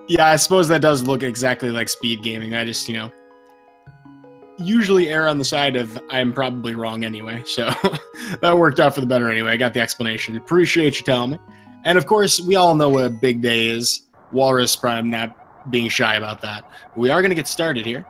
Yeah, I suppose that does look exactly like speed gaming. I just, usually err on the side of I'm probably wrong anyway. So that worked out for the better anyway. I got the explanation. Appreciate you telling me. And of course, we all know what a big day is. Walrus Prime not being shy about that. We are going to get started here.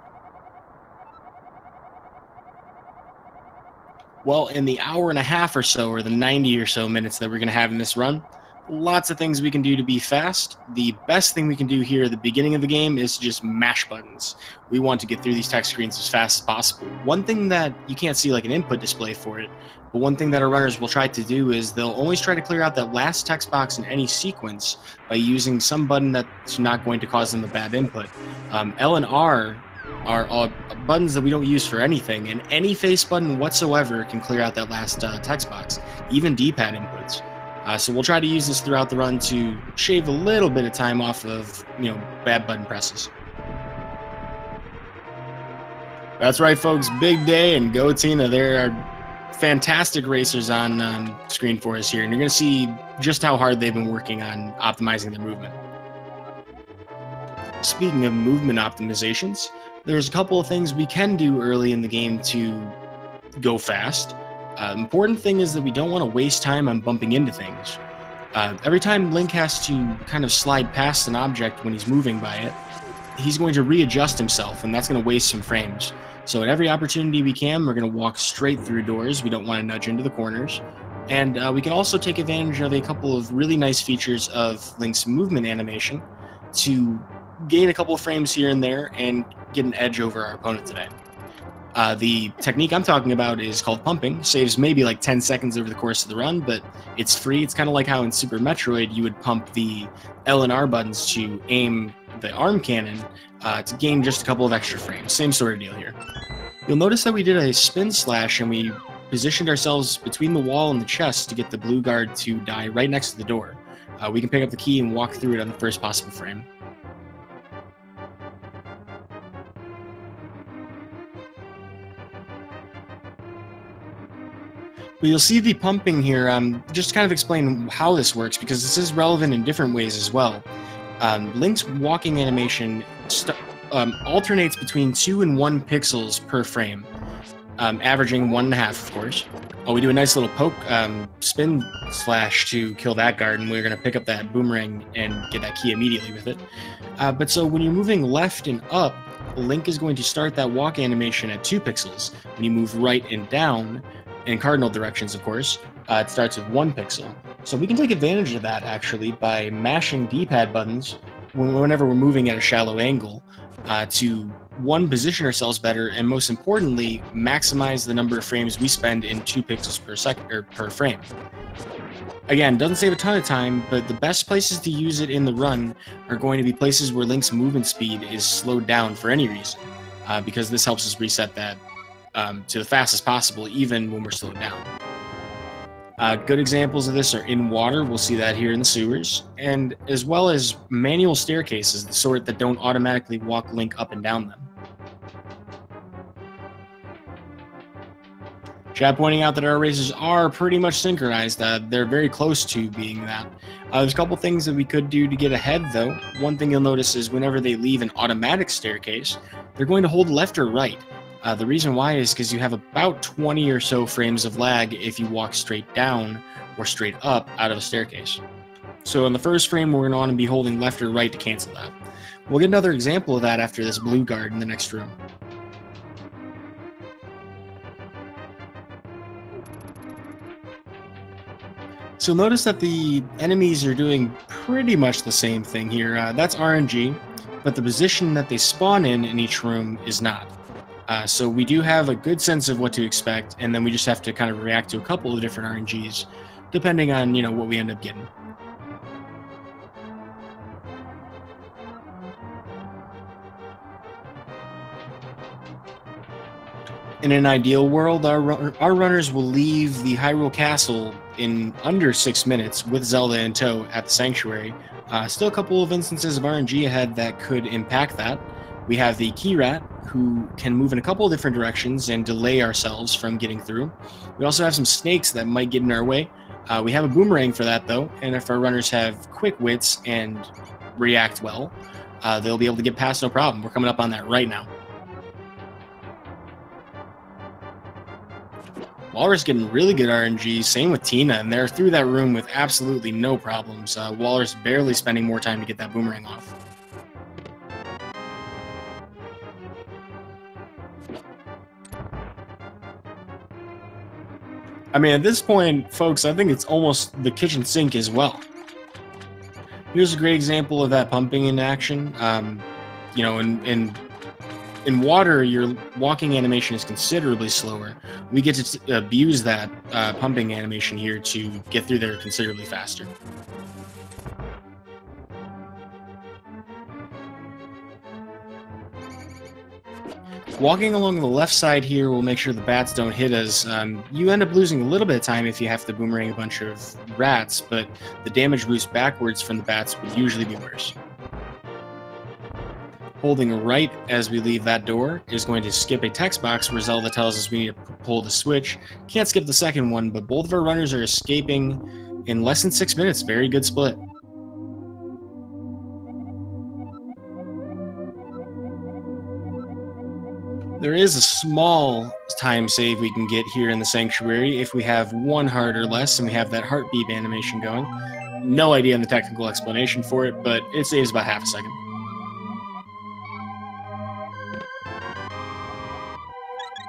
Well, in the hour and a half or so, or the 90 or so minutes that we're going to have in this run, lots of things we can do to be fast. The best thing we can do here at the beginning of the game is to just mash buttons. We want to get through these text screens as fast as possible. One thing that you can't see like an input display for it, but one thing that our runners will try to do is they'll always try to clear out that last text box in any sequence by using some button that's not going to cause them a bad input. L and R are all buttons that we don't use for anything, and any face button whatsoever can clear out that last text box, even D-pad inputs. So we'll try to use this throughout the run to shave a little bit of time off of, bad button presses. That's right, folks. Big day and go Tina. There are fantastic racers on screen for us here, and you're going to see just how hard they've been working on optimizing their movement. Speaking of movement optimizations, there's a couple of things we can do early in the game to go fast. Important thing is that we don't want to waste time on bumping into things. Every time Link has to kind of slide past an object when he's moving by it, he's going to readjust himself, and that's going to waste some frames. So at every opportunity we can, we're going to walk straight through doors. We don't want to nudge into the corners. And we can also take advantage of a couple of really nice features of Link's movement animation to gain a couple of frames here and there and get an edge over our opponent today. The technique I'm talking about is called pumping. Saves maybe like 10 seconds over the course of the run, but it's free. It's kind of like how in Super Metroid you would pump the L and R buttons to aim the arm cannon to gain just a couple of extra frames. Same sort of deal here. You'll notice that we did a spin slash and we positioned ourselves between the wall and the chest to get the blue guard to die right next to the door. We can pick up the key and walk through it on the first possible frame. But you'll see the pumping here, just to kind of explain how this works, because this is relevant in different ways as well. Link's walking animation alternates between 2 and 1 pixels per frame, averaging 1.5, of course. We do a nice little poke spin slash to kill that guard, and we're going to pick up that boomerang and get that key immediately with it. But so when you're moving left and up, Link is going to start that walk animation at 2 pixels. When you move right and down, in cardinal directions, of course, it starts with 1 pixel. So we can take advantage of that, actually, by mashing D-pad buttons whenever we're moving at a shallow angle to, one, position ourselves better, and most importantly, maximize the number of frames we spend in 2 pixels per second or per frame. Again, doesn't save a ton of time, but the best places to use it in the run are going to be places where Link's movement speed is slowed down for any reason, because this helps us reset that to the fastest possible, even when we're slowed down. Good examples of this are in water. We'll see that here in the sewers, and as well as manual staircases, the sort that don't automatically walk Link up and down them. Chat pointing out that our races are pretty much synchronized. They're very close to being that. There's a couple things that we could do to get ahead, though. One thing you'll notice is whenever they leave an automatic staircase, they're going to hold left or right. The reason why is because you have about 20 or so frames of lag if you walk straight down or straight up out of a staircase. So in the first frame, we're going to want to be holding left or right to cancel that. We'll get another example of that after this blue guard in the next room. So notice that the enemies are doing pretty much the same thing here. That's RNG, but the position that they spawn in each room is not. So we do have a good sense of what to expect, and then we just have to kind of react to a couple of different RNGs, depending on, what we end up getting. In an ideal world, our runners will leave the Hyrule Castle in under 6 minutes with Zelda in tow at the Sanctuary. Still a couple of instances of RNG ahead that could impact that. We have the Key Rat, who can move in a couple of different directions and delay ourselves from getting through. We also have some snakes that might get in our way. We have a boomerang for that, though, and if our runners have quick wits and react well, they'll be able to get past no problem. We're coming up on that right now. Walrus getting really good RNG, same with Tina, and they're through that room with absolutely no problems. Walrus barely spending more time to get that boomerang off. I mean, at this point, folks, I think it's almost the kitchen sink as well. Here's a great example of that pumping in action. You know, in water, your walking animation is considerably slower. We get to abuse that pumping animation here to get through there considerably faster. Walking along the left side here will make sure the bats don't hit us. You end up losing a little bit of time if you have to boomerang a bunch of rats, but the damage boost backwards from the bats would usually be worse. Holding right as we leave that door is going to skip a text box where Zelda tells us we need to pull the switch. Can't skip the second one, but both of our runners are escaping in less than 6 minutes. Very good split. There is a small time save we can get here in the Sanctuary if we have one heart or less and we have that heart beep animation going. No idea on the technical explanation for it, but it saves about half a second.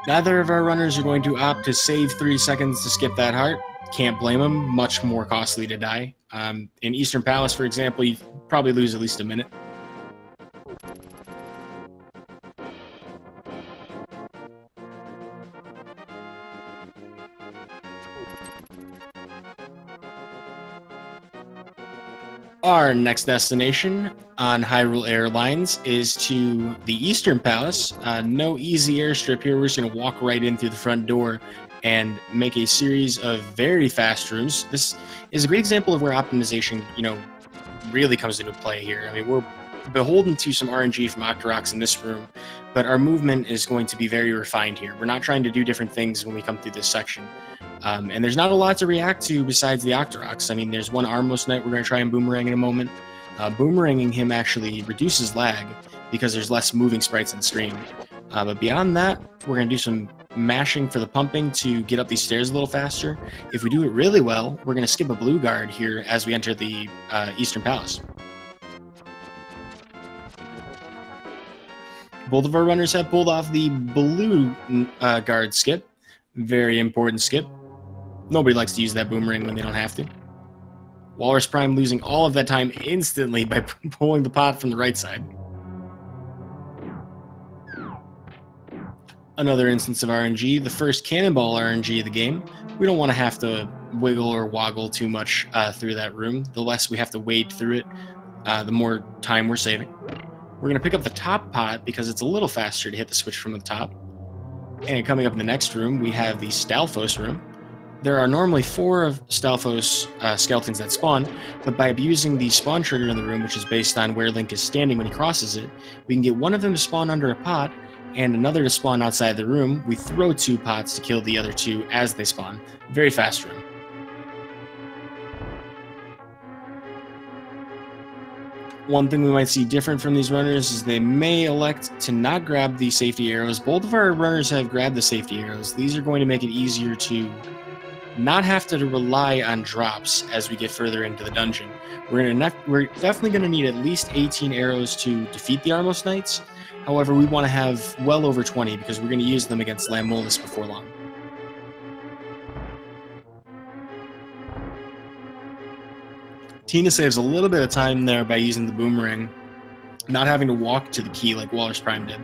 Neither of our runners are going to opt to save 3 seconds to skip that heart. Can't blame them. Much more costly to die. In Eastern Palace, for example, you probably lose at least a minute. Our next destination on Hyrule Airlines is to the Eastern Palace. No easy airstrip here. We're just going to walk right in through the front door and make a series of very fast rooms. This is a great example of where optimization, really comes into play here. I mean, we're beholden to some RNG from Octoroks in this room, but our movement is going to be very refined here. We're not trying to do different things when we come through this section. And there's not a lot to react to besides the Octoroks. I mean, there's one Armless Knight we're going to try and boomerang in a moment. Boomeranging him actually reduces lag because there's less moving sprites on the screen. But beyond that, we're going to do some mashing for the pumping to get up these stairs a little faster. If we do it really well, we're going to skip a blue guard here as we enter the Eastern Palace. Both of our runners have pulled off the blue guard skip. Very important skip. Nobody likes to use that boomerang when they don't have to. Walrus Prime losing all of that time instantly by pulling the pot from the right side. Another instance of RNG, the first cannonball RNG of the game. We don't want to have to wiggle or woggle too much through that room. The less we have to wade through it, the more time we're saving. We're going to pick up the top pot because it's a little faster to hit the switch from the top. And coming up in the next room, we have the Stalfos room. There are normally 4 of Stalfos skeletons that spawn, but by abusing the spawn trigger in the room, which is based on where Link is standing when he crosses it, we can get one of them to spawn under a pot and another to spawn outside the room. We throw 2 pots to kill the other 2 as they spawn. Very fast room. One thing we might see different from these runners is they may elect to not grab the safety arrows. Both of our runners have grabbed the safety arrows. These are going to make it easier to not have to rely on drops as we get further into the dungeon. We're definitely going to need at least 18 arrows to defeat the Armless Knights. However, we want to have well over 20 because we're going to use them against Lamolus before long. Tina saves a little bit of time there by using the boomerang, not having to walk to the key like Walrus Prime did.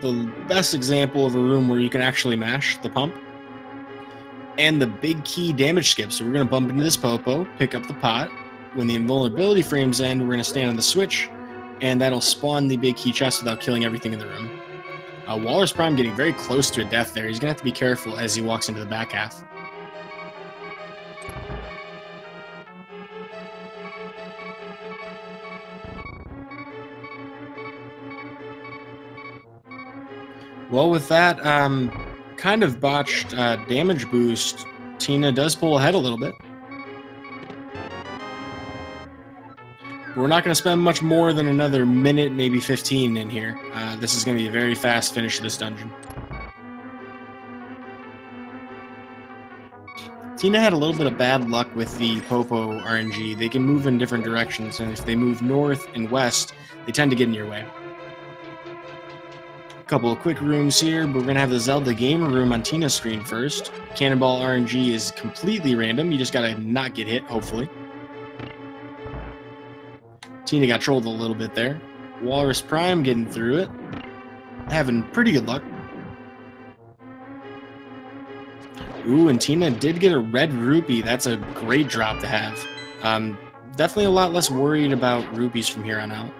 The best example of a room where you can actually mash the pump and the big key damage skip. So we're going to bump into this Popo, pick up the pot. When the invulnerability frames end, we're going to stand on the switch, and that'll spawn the big key chest without killing everything in the room. Walrus Prime getting very close to a death there. He's going to have to be careful as he walks into the back half. Well, with that kind of botched damage boost, Tina does pull ahead a little bit. We're not going to spend much more than another minute, maybe 15 in here. This is going to be a very fast finish of this dungeon. Tina had a little bit of bad luck with the Popo RNG. They can move in different directions, and if they move north and west, they tend to get in your way. A couple of quick rooms here, but we're going to have the Zelda Gamer Room on Tina's screen first. Cannonball RNG is completely random. You just got to not get hit, hopefully. Tina got trolled a little bit there. Walrus Prime getting through it. Having pretty good luck. Ooh, and Tina did get a red rupee. That's a great drop to have. Definitely a lot less worried about rupees from here on out.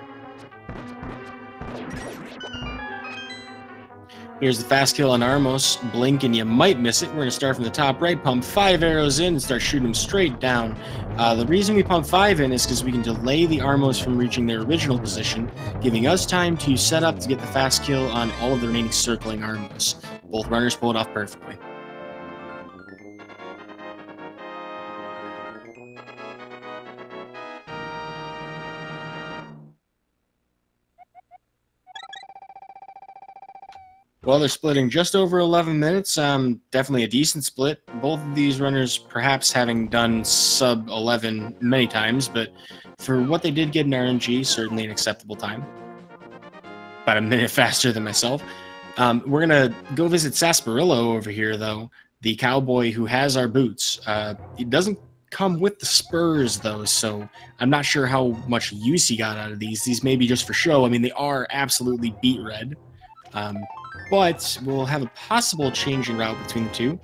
Here's the fast kill on Armos. Blink and you might miss it. We're going to start from the top right, pump 5 arrows in, and start shooting them straight down. The reason we pump 5 in is because we can delay the Armos from reaching their original position, giving us time to set up to get the fast kill on all of the remaining circling Armos. Both runners pull it off perfectly. Well, they're splitting just over 11 minutes. Definitely a decent split. Both of these runners perhaps having done sub 11 many times, but for what they did get in RNG, certainly an acceptable time. About a minute faster than myself. We're going to go visit Sarsaparilla over here, though, the cowboy who has our boots. He doesn't come with the spurs, though, so I'm not sure how much use he got out of these. These may be just for show. I mean, they are absolutely beet red. But we'll have a possible changing route between the two.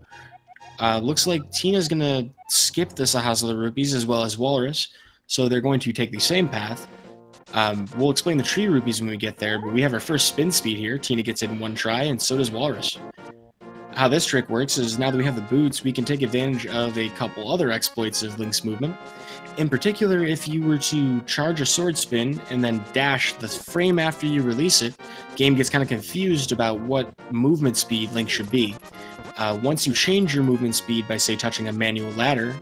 Looks like Tina's going to skip the Sahasla Rupees as well as Walrus, so they're going to take the same path. We'll explain the Tree Rupees when we get there, but we have our first spin speed here. Tina gets it in one try, and so does Walrus. How this trick works is now that we have the boots, we can take advantage of a couple other exploits of Link's movement. In particular, if you were to charge a sword spin and then dash the frame after you release it, game gets kind of confused about what movement speed Link should be. Once you change your movement speed by, say, touching a manual ladder,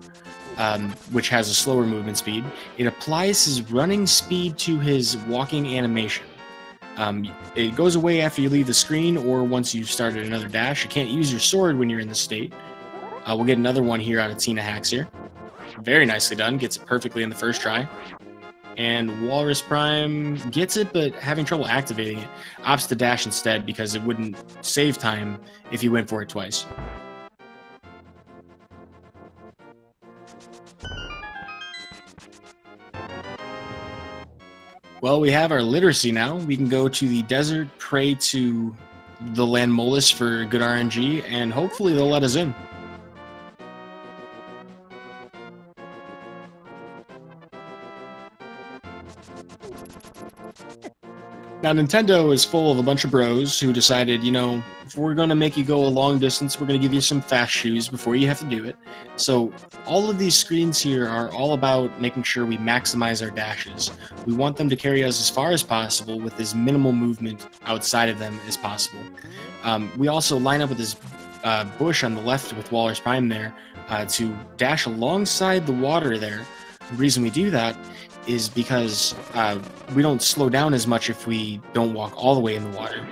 which has a slower movement speed, it applies his running speed to his walking animation. It goes away after you leave the screen or once you've started another dash. You can't use your sword when you're in this state. We'll get another one here out of tinahacks here. Very nicely done. Gets it perfectly in the first try. And Walrus Prime gets it, but having trouble activating it. Opts to dash instead because it wouldn't save time if you went for it twice. Well, we have our literacy now. We can go to the desert, pray to the Landmolus for good RNG, and hopefully they'll let us in. Now, Nintendo is full of a bunch of bros who decided, you know, if we're going to make you go a long distance, we're going to give you some fast shoes before you have to do it. So all of these screens here are all about making sure we maximize our dashes. We want them to carry us as far as possible with as minimal movement outside of them as possible. We also line up with this bush on the left with Walrus Prime there to dash alongside the water there. The reason we do that is because we don't slow down as much if we don't walk all the way in the water.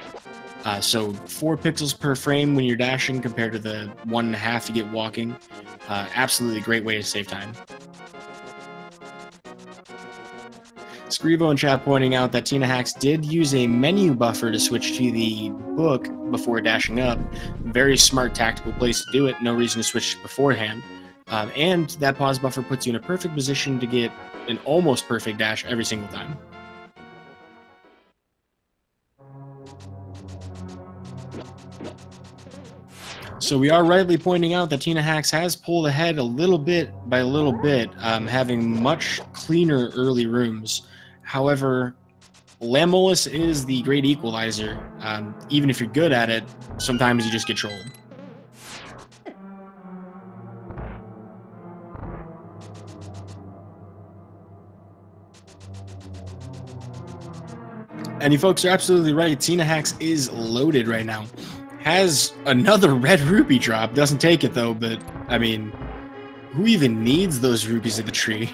So 4 pixels per frame when you're dashing compared to the 1.5 you get walking. Absolutely great way to save time. Scrivo in chat pointing out that tinahacks did use a menu buffer to switch to the book before dashing up. Very smart tactical place to do it. No reason to switch beforehand. And that pause buffer puts you in a perfect position to get an almost perfect dash every single time. So we are rightly pointing out that tinahacks has pulled ahead a little bit by a little bit, having much cleaner early rooms. However, Landmolus is the great equalizer. Even if you're good at it, sometimes you just get trolled. And you folks are absolutely right. tinahacks is loaded right now. Has another red rupee drop. Doesn't take it though, but I mean, who even needs those rupees at the tree?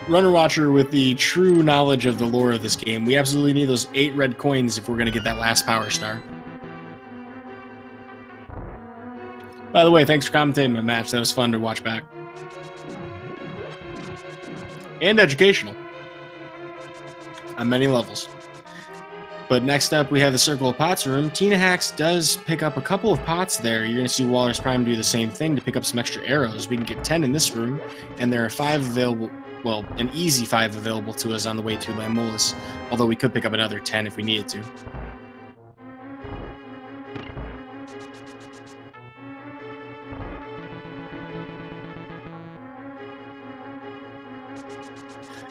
Runner Watcher with the true knowledge of the lore of this game. We absolutely need those 8 red coins if we're going to get that last power star. By the way, thanks for commentating my match. That was fun to watch back. And educational. On many levels. But next up, we have the Circle of Pots room. Tinahacks does pick up a couple of pots there. You're going to see Walrus Prime do the same thing to pick up some extra arrows. We can get 10 in this room, and there are 5 available. Well, an easy 5 available to us on the way to Lamolus, although we could pick up another 10 if we needed to.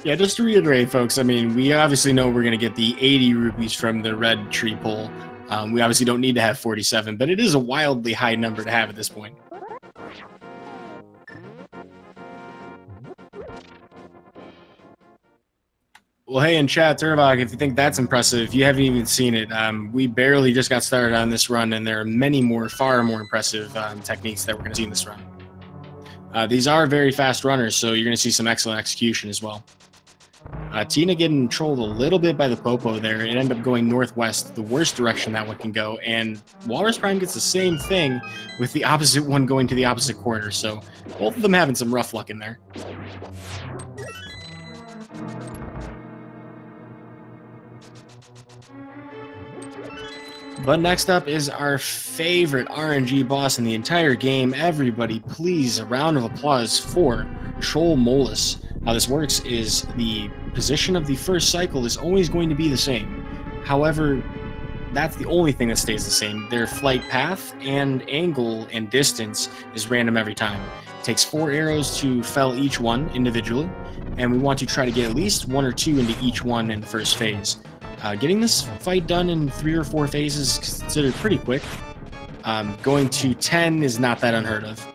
Yeah, just to reiterate, folks, I mean, we obviously know we're going to get the 80 rupees from the red tree pole. We obviously don't need to have 47, but it is a wildly high number to have at this point. Well, hey, in chat, Turvok, if you think that's impressive, if you haven't even seen it, we barely just got started on this run, and there are many more, far more impressive techniques that we're going to see in this run. These are very fast runners, so you're going to see some excellent execution as well. Tina getting trolled a little bit by the Popo there. It ended up going northwest, the worst direction that one can go, and Walrus Prime gets the same thing with the opposite one going to the opposite corner, so both of them having some rough luck in there. But next up is our favorite RNG boss in the entire game. Everybody, please, a round of applause for Troll Molus. How this works is the position of the first cycle is always going to be the same. However, that's the only thing that stays the same. Their flight path and angle and distance is random every time. It takes 4 arrows to fell each one individually, and we want to try to get at least 1 or 2 into each one in the first phase. Getting this fight done in 3 or 4 phases is considered pretty quick. Going to 10 is not that unheard of.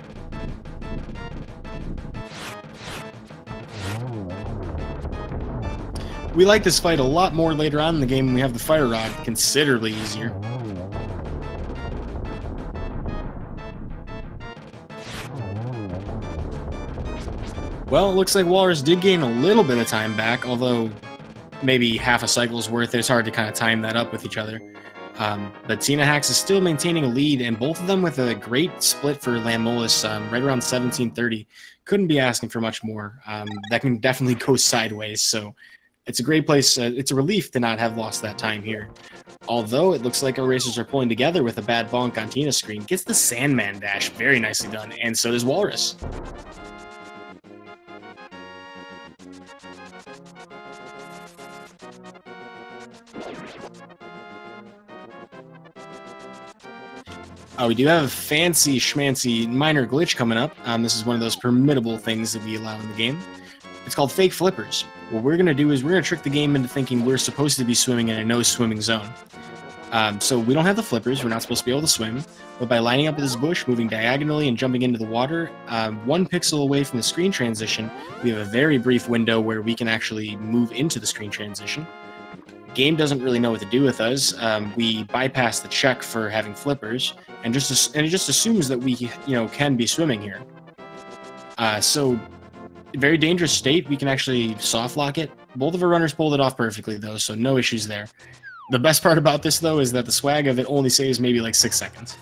We like this fight a lot more later on in the game when we have the Fire Rod, considerably easier. Well, it looks like Walrus did gain a little bit of time back, although maybe half a cycle's worth. It's hard to kind of time that up with each other. But tinahacks is still maintaining a lead, and both of them with a great split for Lamolus, right around 1730. Couldn't be asking for much more. That can definitely go sideways, so it's a great place. It's a relief to not have lost that time here. Although it looks like our racers are pulling together with a bad bonk on Tina's screen. Gets the Sandman dash, very nicely done, and so does Walrus. We do have a fancy schmancy minor glitch coming up. This is one of those permittable things that we allow in the game. It's called fake flippers. What we're going to do is we're going to trick the game into thinking we're supposed to be swimming in a no swimming zone. So we don't have the flippers. We're not supposed to be able to swim. But by lining up with this bush, moving diagonally, and jumping into the water, 1 pixel away from the screen transition, we have a very brief window where we can actually move into the screen transition. Game doesn't really know what to do with us. We bypass the check for having flippers, and it just assumes that we, can be swimming here. So, very dangerous state. We can actually soft lock it. Both of our runners pulled it off perfectly, though, so no issues there. The best part about this, though, is that the swag of it only saves maybe like 6 seconds.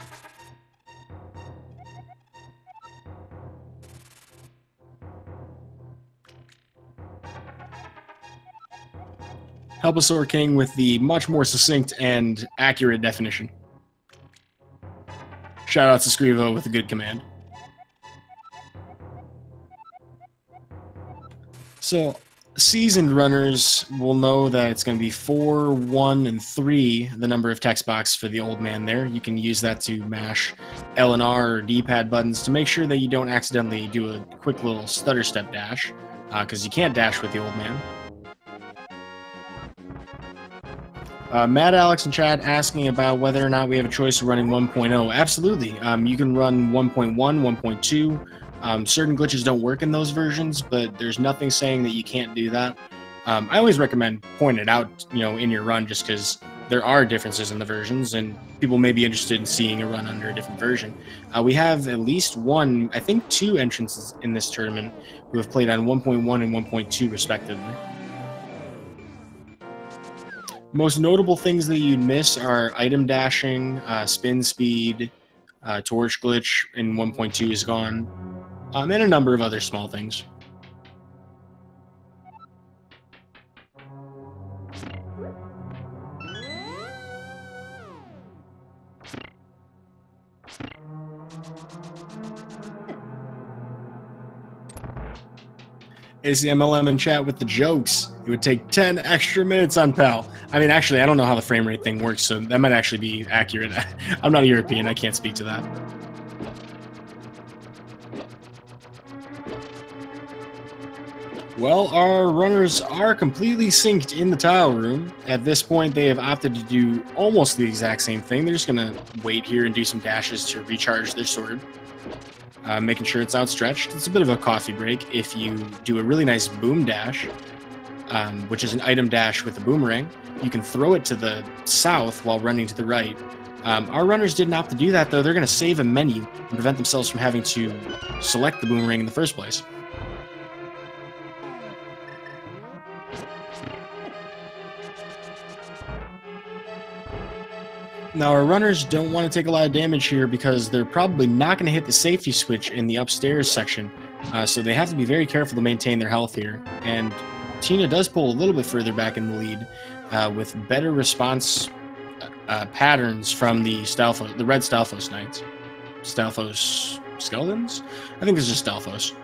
Helposaur King with the much more succinct and accurate definition. Shout out to Scrivo with a good command. So, seasoned runners will know that it's going to be 4, 1, and 3, the number of text box for the old man there. You can use that to mash L and R or D-pad buttons to make sure that you don't accidentally do a quick little stutter step dash, because you can't dash with the old man. Matt Alex in chat asking about whether or not we have a choice of running 1.0. Absolutely. You can run 1.1, 1.2. Certain glitches don't work in those versions, but there's nothing saying that you can't do that. I always recommend pointing it out, in your run, just because there are differences in the versions, and people may be interested in seeing a run under a different version. We have at least one, I think 2 entrances in this tournament who have played on 1.1 and 1.2 respectively. Most notable things that you'd miss are item dashing, spin speed, torch glitch in 1.2 is gone, and a number of other small things. It's the MLM in chat with the jokes. It would take 10 extra minutes on PAL. I mean, actually, I don't know how the frame rate thing works, so that might actually be accurate. I'm not a European. I can't speak to that. Well, our runners are completely synced in the tile room. At this point, they have opted to do almost the exact same thing. They're just going to wait here and do some dashes to recharge their sword. Making sure it's outstretched. It's a bit of a coffee break if you do a really nice boom dash, which is an item dash with a boomerang. You can throw it to the south while running to the right. Our runners didn't opt to do that, though. They're going to save a menu and prevent themselves from having to select the boomerang in the first place. Now, our runners don't want to take a lot of damage here because they're probably not going to hit the safety switch in the upstairs section, so they have to be very careful to maintain their health here. And Tina does pull a little bit further back in the lead with better response patterns from the Red Stalfos Knights. Stalfos Skeletons? I think it's just Stalfos.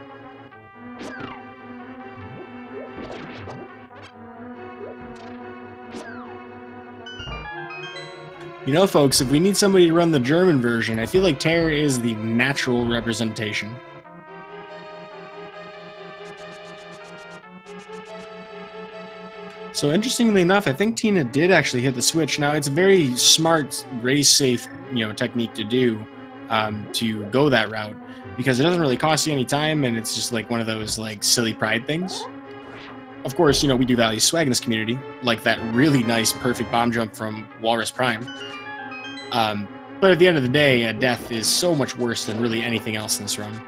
You know, folks, if we need somebody to run the German version, I feel like Terror is the natural representation. So interestingly enough, I think Tina did actually hit the switch. Now, it's a very smart, race-safe, technique to do, to go that route, because it doesn't really cost you any time, and it's just like one of those like silly pride things. Of course, we do value swag in this community, like that really nice, perfect bomb jump from Walrus Prime. But at the end of the day, death is so much worse than really anything else in this run.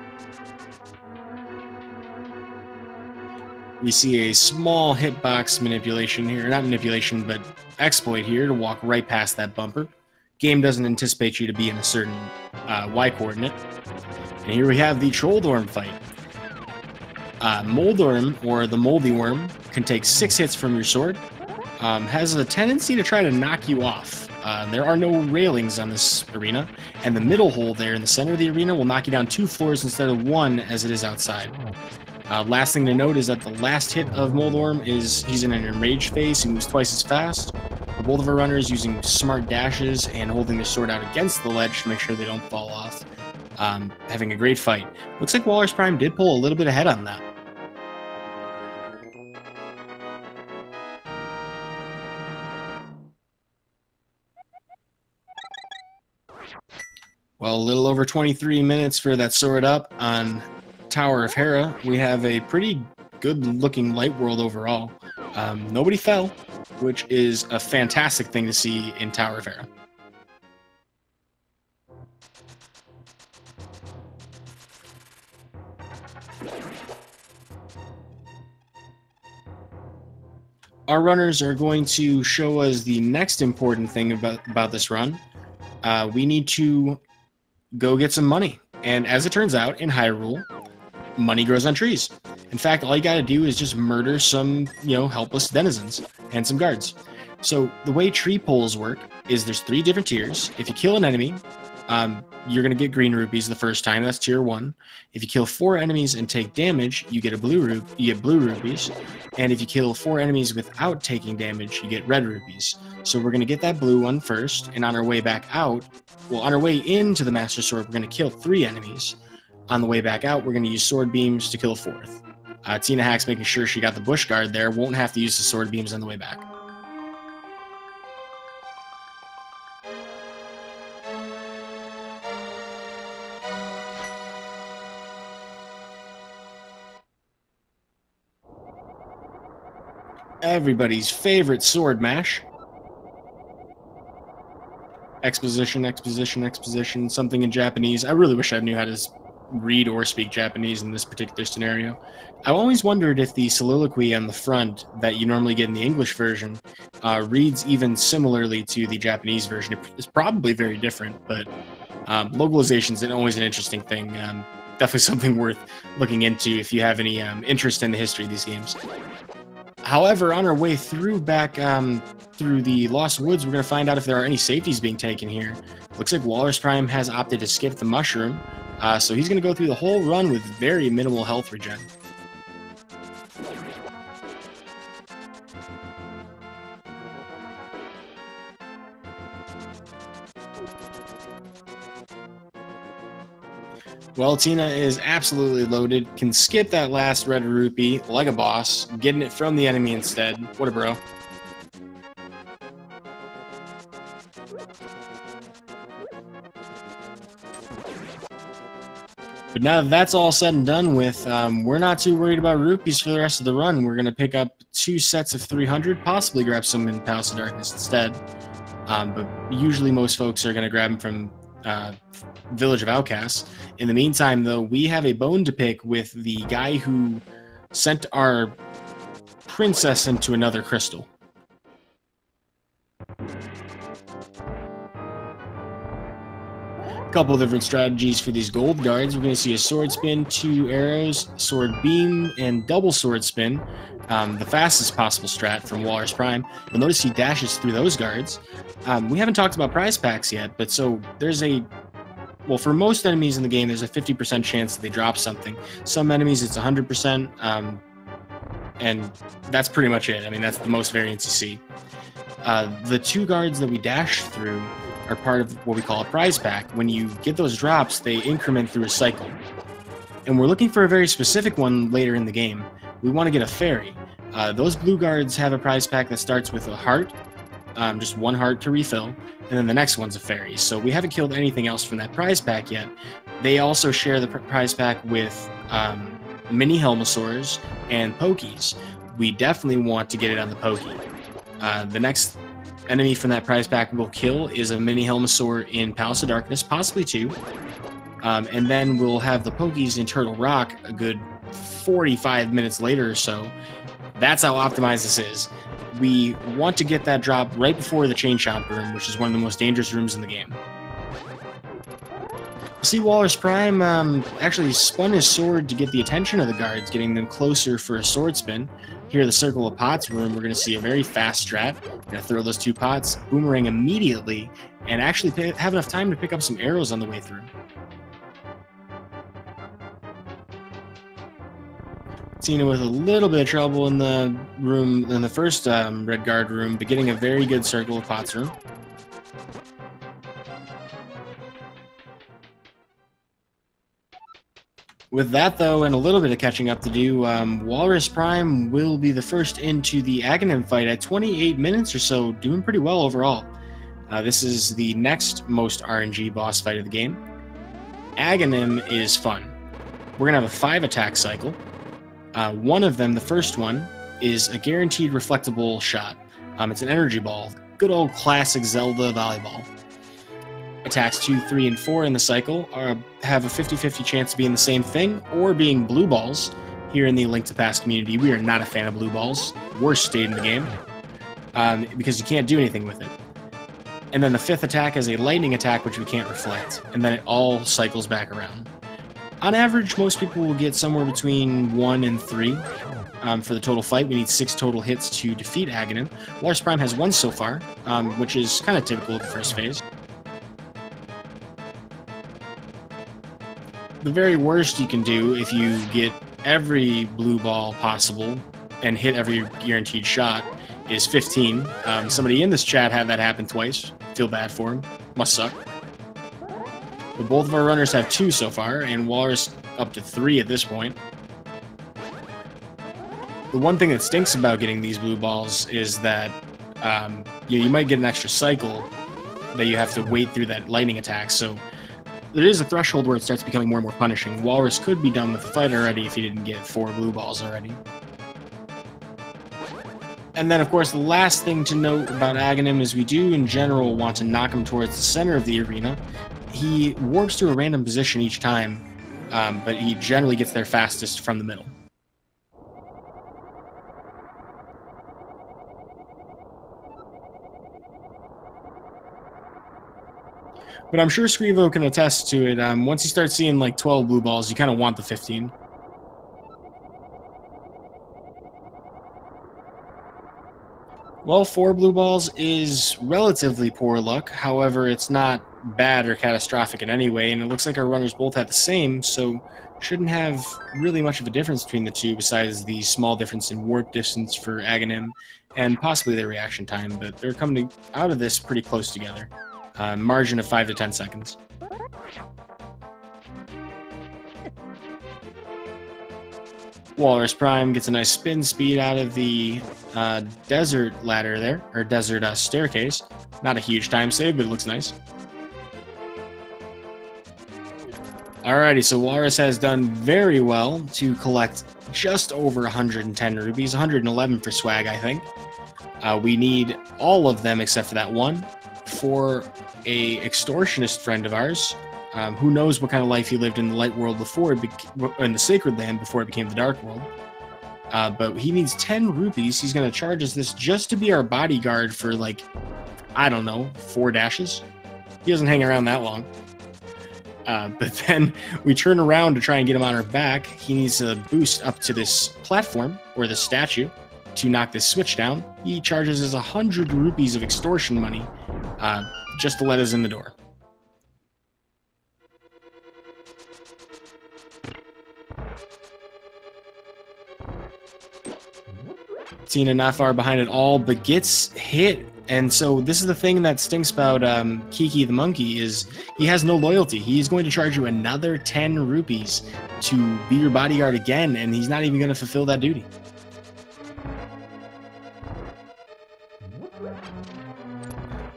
We see a small hitbox manipulation here, not manipulation, but exploit here to walk right past that bumper. Game doesn't anticipate you to be in a certain Y coordinate. And here we have the Trolldorm fight. Moldorm, or the Moldy Worm, can take 6 hits from your sword. Has a tendency to try to knock you off. There are no railings on this arena, and the middle hole there in the center of the arena will knock you down 2 floors instead of 1 as it is outside. Last thing to note is that the last hit of Moldorm is he's in an enraged phase. He moves twice as fast. Both of our runners using smart dashes and holding their sword out against the ledge to make sure they don't fall off. Having a great fight. Looks like Walrus Prime did pull a little bit ahead on that. Well, a little over 23 minutes for that sword up on Tower of Hera. We have a pretty good-looking light world overall. Nobody fell, which is a fantastic thing to see in Tower of Hera. Our runners are going to show us the next important thing about this run. We need to go get some money. And as it turns out, in Hyrule, money grows on trees. In fact, all you gotta do is just murder some, helpless denizens and some guards. So the way tree pulls work is there's 3 different tiers. If you kill an enemy, you're gonna get green rupees the first time. That's tier 1. If you kill 4 enemies and take damage, you get blue rupees. And if you kill 4 enemies without taking damage, you get red rupees. So we're gonna get that blue one first, and on our way back out, on our way into the Master Sword, we're gonna kill 3 enemies. On the way back out, we're gonna use sword beams to kill a 4th. tinahacks making sure she got the bush guard there, won't have to use the sword beams on the way back. Everybody's favorite sword mash. exposition, exposition, exposition, something in Japanese. I really wish I knew how to read or speak Japanese in this particular scenario. I always wondered if the soliloquy on the front that you normally get in the English version reads even similarly to the Japanese version. It's probably very different, but localization is always an interesting thing. Definitely something worth looking into if you have any interest in the history of these games. However, on our way through back through the Lost Woods, we're going to find out if there are any safeties being taken here. Looks like Walrus Prime has opted to skip the mushroom, so he's going to go through the whole run with very minimal health regen. Well, Tina is absolutely loaded, can skip that last red rupee like a boss, getting it from the enemy instead. What a bro. But now that that's all said and done with, we're not too worried about rupees for the rest of the run. We're going to pick up 2 sets of 300, possibly grab some in Palace of Darkness instead. But usually most folks are going to grab them from Village of Outcasts. In the meantime, though, we have a bone to pick with the guy who sent our princess into another crystal. A couple of different strategies for these gold guards. We're going to see a sword spin, 2 arrows, sword beam, and double sword spin. The fastest possible strat from Walrus Prime. You'll notice he dashes through those guards. We haven't talked about prize packs yet, but so there's a... Well, for most enemies in the game, there's a 50% chance that they drop something. Some enemies, it's 100%, and that's pretty much it. I mean, that's the most variance you see. The 2 guards that we dash through are part of what we call a prize pack. When you get those drops, they increment through a cycle. And we're looking for a very specific one later in the game. We want to get a fairy. Those blue guards have a prize pack that starts with a heart, just 1 heart to refill, and then the next one's a fairy. So we haven't killed anything else from that prize pack yet. They also share the prize pack with mini Helmosaurs and Pokies. We definitely want to get it on the Pokey. The next enemy from that prize pack we'll kill is a mini Helmosaur in Palace of Darkness, possibly 2. And then we'll have the Pokies in Turtle Rock a good 45 minutes later or so. That's how optimized this is. We want to get that drop right before the Chain Chomp room, which is one of the most dangerous rooms in the game. See, Walrus Prime actually spun his sword to get the attention of the guards, getting them closer for a sword spin. Here, the Circle of Pots room, we're going to see a very fast strat. We're going to throw those 2 pots, boomerang immediately, and actually have enough time to pick up some arrows on the way through. Tina with a little bit of trouble in the room, in the first red guard room, but getting a very good Circle of Pots room. With that, though, and a little bit of catching up to do, Walrus Prime will be the first into the Aghanim fight at 28 minutes or so, doing pretty well overall. This is the next most RNG boss fight of the game. Aghanim is fun. We're going to have a 5 attack cycle. One of them, the first one, is a guaranteed reflectable shot. It's an energy ball. Good old classic Zelda volleyball. Attacks 2, 3, and 4 in the cycle have a 50-50 chance of being the same thing or being blue balls. Here in the Link to Past community, we are not a fan of blue balls. Worst state in the game. Because you can't do anything with it. And then the 5th attack is a lightning attack, which we can't reflect. And then it all cycles back around. On average, most people will get somewhere between 1 and 3 for the total fight. We need 6 total hits to defeat Aghanim. Walrus Prime has 1 so far, which is kind of typical of the first phase. The very worst you can do if you get every blue ball possible and hit every guaranteed shot is 15. Somebody in this chat had that happen twice. Feel bad for him. Must suck. But both of our runners have 2 so far, and Walrus up to 3 at this point. The one thing that stinks about getting these blue balls is that you might get an extra cycle that you have to wait through that lightning attack, so there is a threshold where it starts becoming more and more punishing. Walrus could be done with the fight already if he didn't get 4 blue balls already. And then, of course, the last thing to note about Aghanim is we do, in general, want to knock him towards the center of the arena. He warps to a random position each time, but he generally gets there fastest from the middle. But I'm sure Scrivo can attest to it. Once you start seeing like 12 blue balls, you kind of want the 15. Well, 4 blue balls is relatively poor luck. However, it's not bad or catastrophic in any way, and it looks like our runners both have the same, so shouldn't have really much of a difference between the two besides the small difference in warp distance for Aghanim and possibly their reaction time, but they're coming out of this pretty close together. Margin of 5 to 10 seconds. Walrus Prime gets a nice spin speed out of the desert ladder there, or desert staircase. Not a huge time save, but it looks nice. Alrighty, so Walrus has done very well to collect just over 110 rupees, 111 for swag, I think. We need all of them except for that one for a extortionist friend of ours. Who knows what kind of life he lived in the light world before in the sacred land before it became the dark world. But he needs 10 rupees. He's going to charge us this just to be our bodyguard for, like, I don't know, 4 dashes. He doesn't hang around that long. But then we turn around to try and get him on our back. He needs to boost up to this platform or the statue to knock this switch down. He charges us 100 rupees of extortion money just to let us in the door. Tina not far behind at all, but gets hit. And so this is the thing that stinks about Kiki the monkey is he has no loyalty. He's going to charge you another 10 rupees to be your bodyguard again, and he's not even going to fulfill that duty.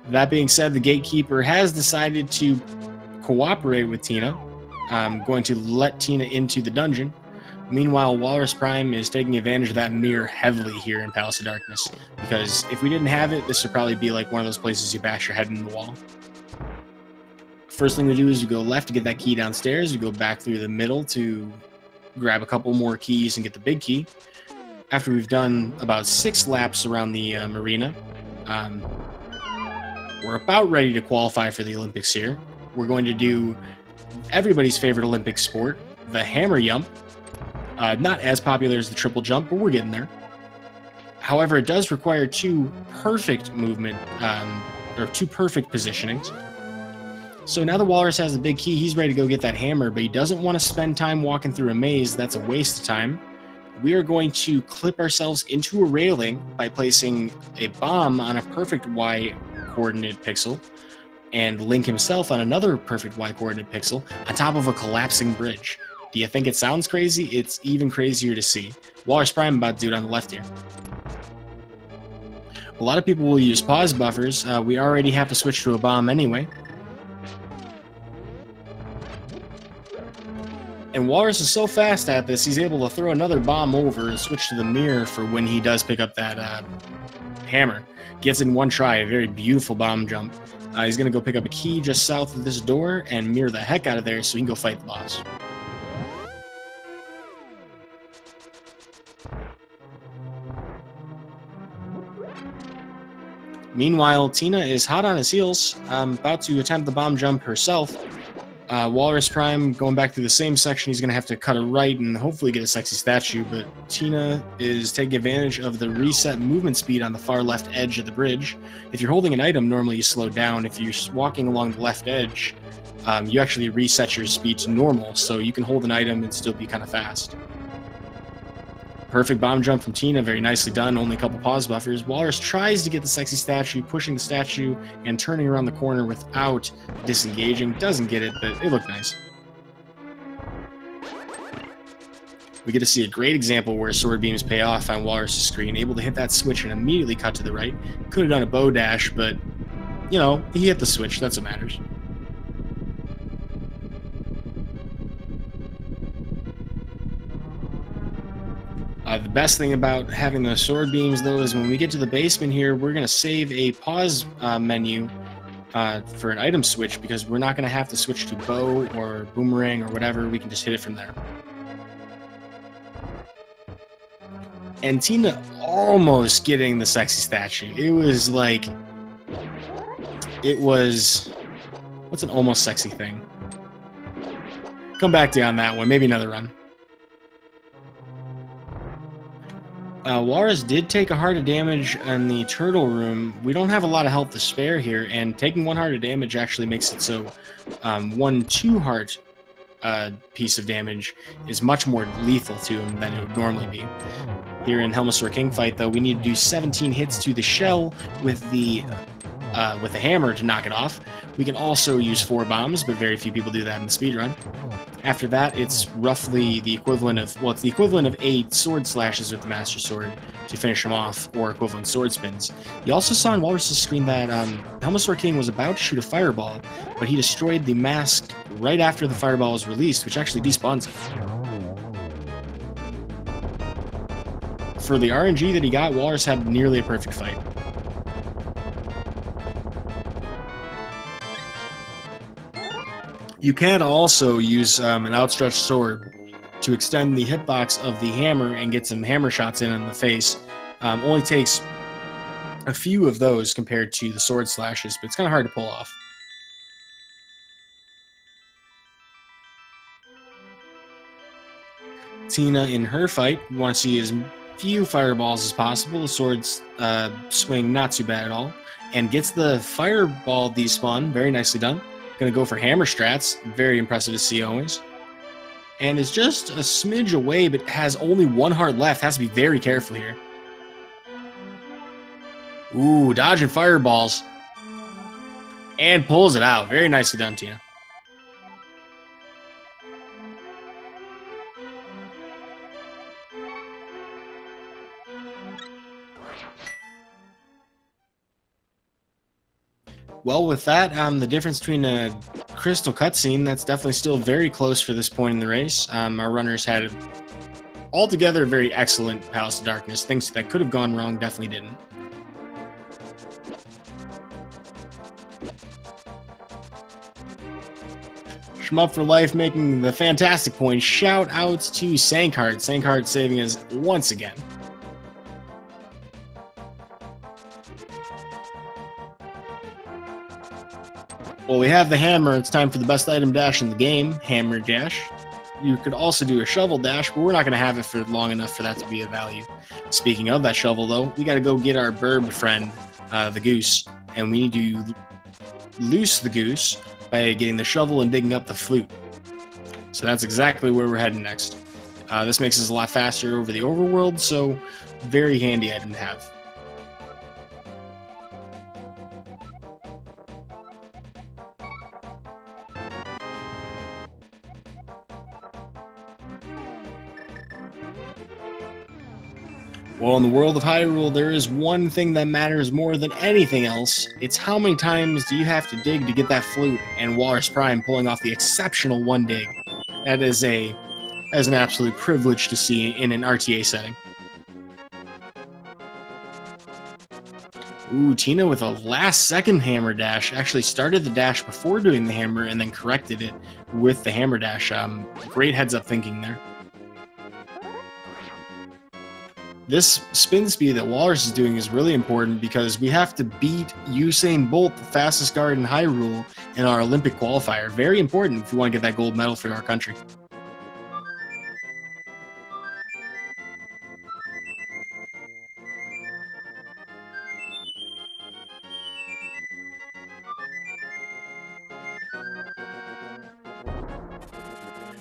That being said, the gatekeeper has decided to cooperate with Tina. I'm going to let Tina into the dungeon. Meanwhile, Walrus Prime is taking advantage of that mirror heavily here in Palace of Darkness, because if we didn't have it, this would probably be like one of those places you bash your head in the wall. First thing we do is we go left to get that key downstairs, we go back through the middle to grab a couple more keys and get the big key. After we've done about 6 laps around the arena, we're about ready to qualify for the Olympics here. We're going to do everybody's favorite Olympic sport, the hammer jump. Not as popular as the triple jump, but we're getting there. However, it does require 2 perfect movement, or 2 perfect positionings. So now the Walrus has the big key, he's ready to go get that hammer, but he doesn't want to spend time walking through a maze. That's a waste of time. We are going to clip ourselves into a railing by placing a bomb on a perfect Y coordinate pixel, and Link himself on another perfect Y coordinate pixel on top of a collapsing bridge. Do you think it sounds crazy? It's even crazier to see. Walrus Prime about to do it on the left here. A lot of people will use pause buffers. We already have to switch to a bomb anyway. And Walrus is so fast at this, he's able to throw another bomb over and switch to the mirror for when he does pick up that hammer. Gets in one try, a very beautiful bomb jump. He's going to go pick up a key just south of this door and mirror the heck out of there so he can go fight the boss. Meanwhile, Tina is hot on his heels, about to attempt the bomb jump herself. Walrus Prime going back through the same section. He's going to have to cut a right and hopefully get a sexy statue, but Tina is taking advantage of the reset movement speed on the far left edge of the bridge. If you're holding an item, normally you slow down. If you're walking along the left edge, you actually reset your speed to normal, so you can hold an item and still be kind of fast. Perfect bomb jump from Tina, very nicely done, only a couple pause buffers. Walrus tries to get the sexy statue, pushing the statue and turning around the corner without disengaging. Doesn't get it, but it looked nice. We get to see a great example where sword beams pay off on Walrus' screen, able to hit that switch and immediately cut to the right. Could have done a bow dash, but, you know, he hit the switch, that's what matters. The best thing about having the sword beams, though, is when we get to the basement here, we're going to save a pause menu for an item switch, because we're not going to have to switch to bow or boomerang or whatever. We can just hit it from there. And Tina almost getting the sexy statue. It was like... What's an almost sexy thing? Come back to you on that one. Maybe another run. Walrus did take a heart of damage in the turtle room. We don't have a lot of health to spare here, and taking 1 heart of damage actually makes it so 1 2 heart piece of damage is much more lethal to him than it would normally be. Here in Helmasaur King fight, though, we need to do 17 hits to the shell with the hammer to knock it off. We can also use 4 bombs, but very few people do that in the speedrun. After that, it's roughly the equivalent of, well, it's the equivalent of 8 sword slashes with the Master Sword to finish him off, or equivalent sword spins. You also saw on Walrus' screen that Helmasaur King was about to shoot a fireball, but he destroyed the mask right after the fireball was released, which actually despawns it. For the RNG that he got, Walrus had nearly a perfect fight. You can also use an outstretched sword to extend the hitbox of the hammer and get some hammer shots in on the face. Only takes a few of those compared to the sword slashes, but it's kind of hard to pull off. Tina, in her fight, we want to see as few fireballs as possible. The swords swing not too bad at all, and gets the fireball despawn. Very nicely done. Going to go for hammer strats. Very impressive to see always. And is just a smidge away, but has only 1 heart left. Has to be very careful here. Ooh, dodging fireballs. And pulls it out. Very nicely done, Tina. Well, with that, the difference between a crystal cutscene, that's definitely still very close for this point in the race. Our runners had altogether a very excellent Palace of Darkness. Things that could have gone wrong definitely didn't. Shmup for Life making the fantastic point. Shout outs to Sankheart. Sankheart saving us once again. Well, we have the hammer. It's time for the best item dash in the game, Hammer Dash. You could also do a shovel dash, but we're not going to have it for long enough for that to be of value. Speaking of that shovel, though, we got to go get our burb friend, the goose, and we need to loose the goose by getting the shovel and digging up the flute. So that's exactly where we're heading next. This makes us a lot faster over the overworld, so very handy item to have. Well, in the world of Hyrule, there is one thing that matters more than anything else. It's how many times do you have to dig to get that flute, and Walrus Prime pulling off the exceptional 1 dig. That is an absolute privilege to see in an RTA setting. Ooh, Tina with a last-second hammer dash. Actually started the dash before doing the hammer and then corrected it with the hammer dash. Great heads-up thinking there. This spin speed that Walrus is doing is really important because we have to beat Usain Bolt, the fastest guard in Hyrule, in our Olympic qualifier. Very important if we want to get that gold medal for our country.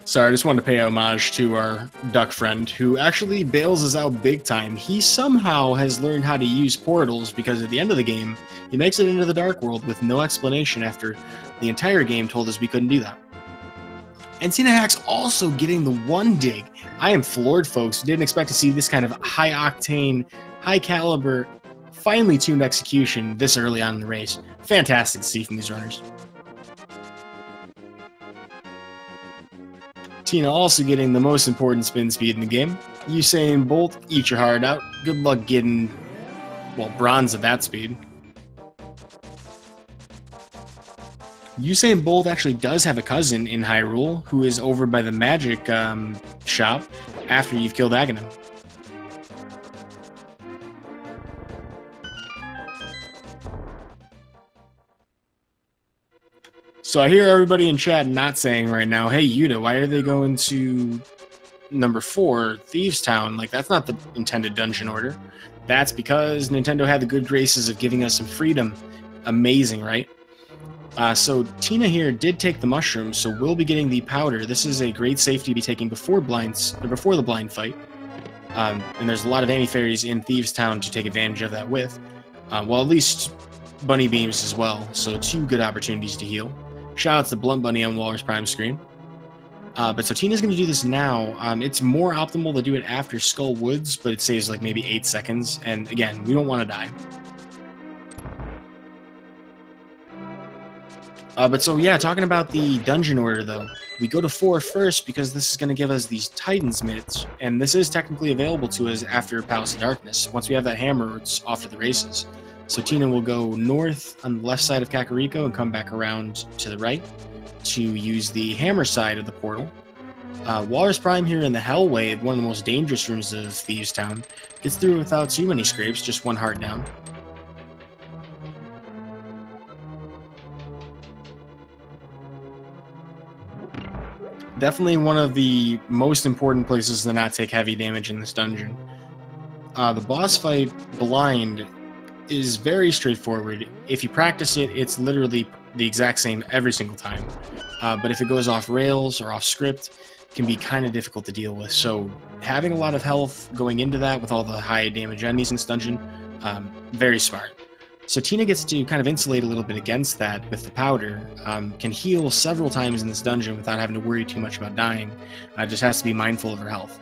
Sorry, I just wanted to pay homage to our duck friend, who actually bails us out big time. He somehow has learned how to use portals, because at the end of the game, he makes it into the Dark World with no explanation after the entire game told us we couldn't do that. And tinahacks also getting the 1 dig. I am floored, folks. Didn't expect to see this kind of high-octane, high-caliber, finely tuned execution this early on in the race. Fantastic to see from these runners. Tina also getting the most important spin speed in the game. Usain Bolt, eat your heart out. Good luck getting, well, bronze at that speed. Usain Bolt actually does have a cousin in Hyrule who is over by the magic shop after you've killed Aghanim. So I hear everybody in chat not saying right now, hey, Yuta, why are they going to number 4, Thieves Town? Like, that's not the intended dungeon order. That's because Nintendo had the good graces of giving us some freedom. Amazing, right? So Tina here did take the mushrooms, so we'll be getting the powder. This is a great safety to be taking before the blind fight. And there's a lot of anti-fairies in Thieves Town to take advantage of that with. Well, at least bunny beams as well, so 2 good opportunities to heal. Shout out to Blunt Bunny on Walrus Prime screen. But so Tina's going to do this now. It's more optimal to do it after Skull Woods, but it saves like maybe 8 seconds. And again, we don't want to die. But so yeah, talking about the dungeon order though, we go to 4 first because this is going to give us these Titans minutes, and this is technically available to us after Palace of Darkness. Once we have that hammer, it's off to the races. So Tina will go north on the left side of Kakariko and come back around to the right to use the hammer side of the portal. Walrus Prime here in the Hellway, one of the most dangerous rooms of Thieves Town, gets through without too many scrapes, just 1 heart down. Definitely one of the most important places to not take heavy damage in this dungeon. The boss fight, Blind, is very straightforward. If you practice it, it's literally the exact same every single time. But if it goes off rails or off script, it can be kind of difficult to deal with. So having a lot of health going into that with all the high damage enemies in this dungeon, very smart. So Tina gets to kind of insulate a little bit against that with the powder, can heal several times in this dungeon without having to worry too much about dying. Just has to be mindful of her health.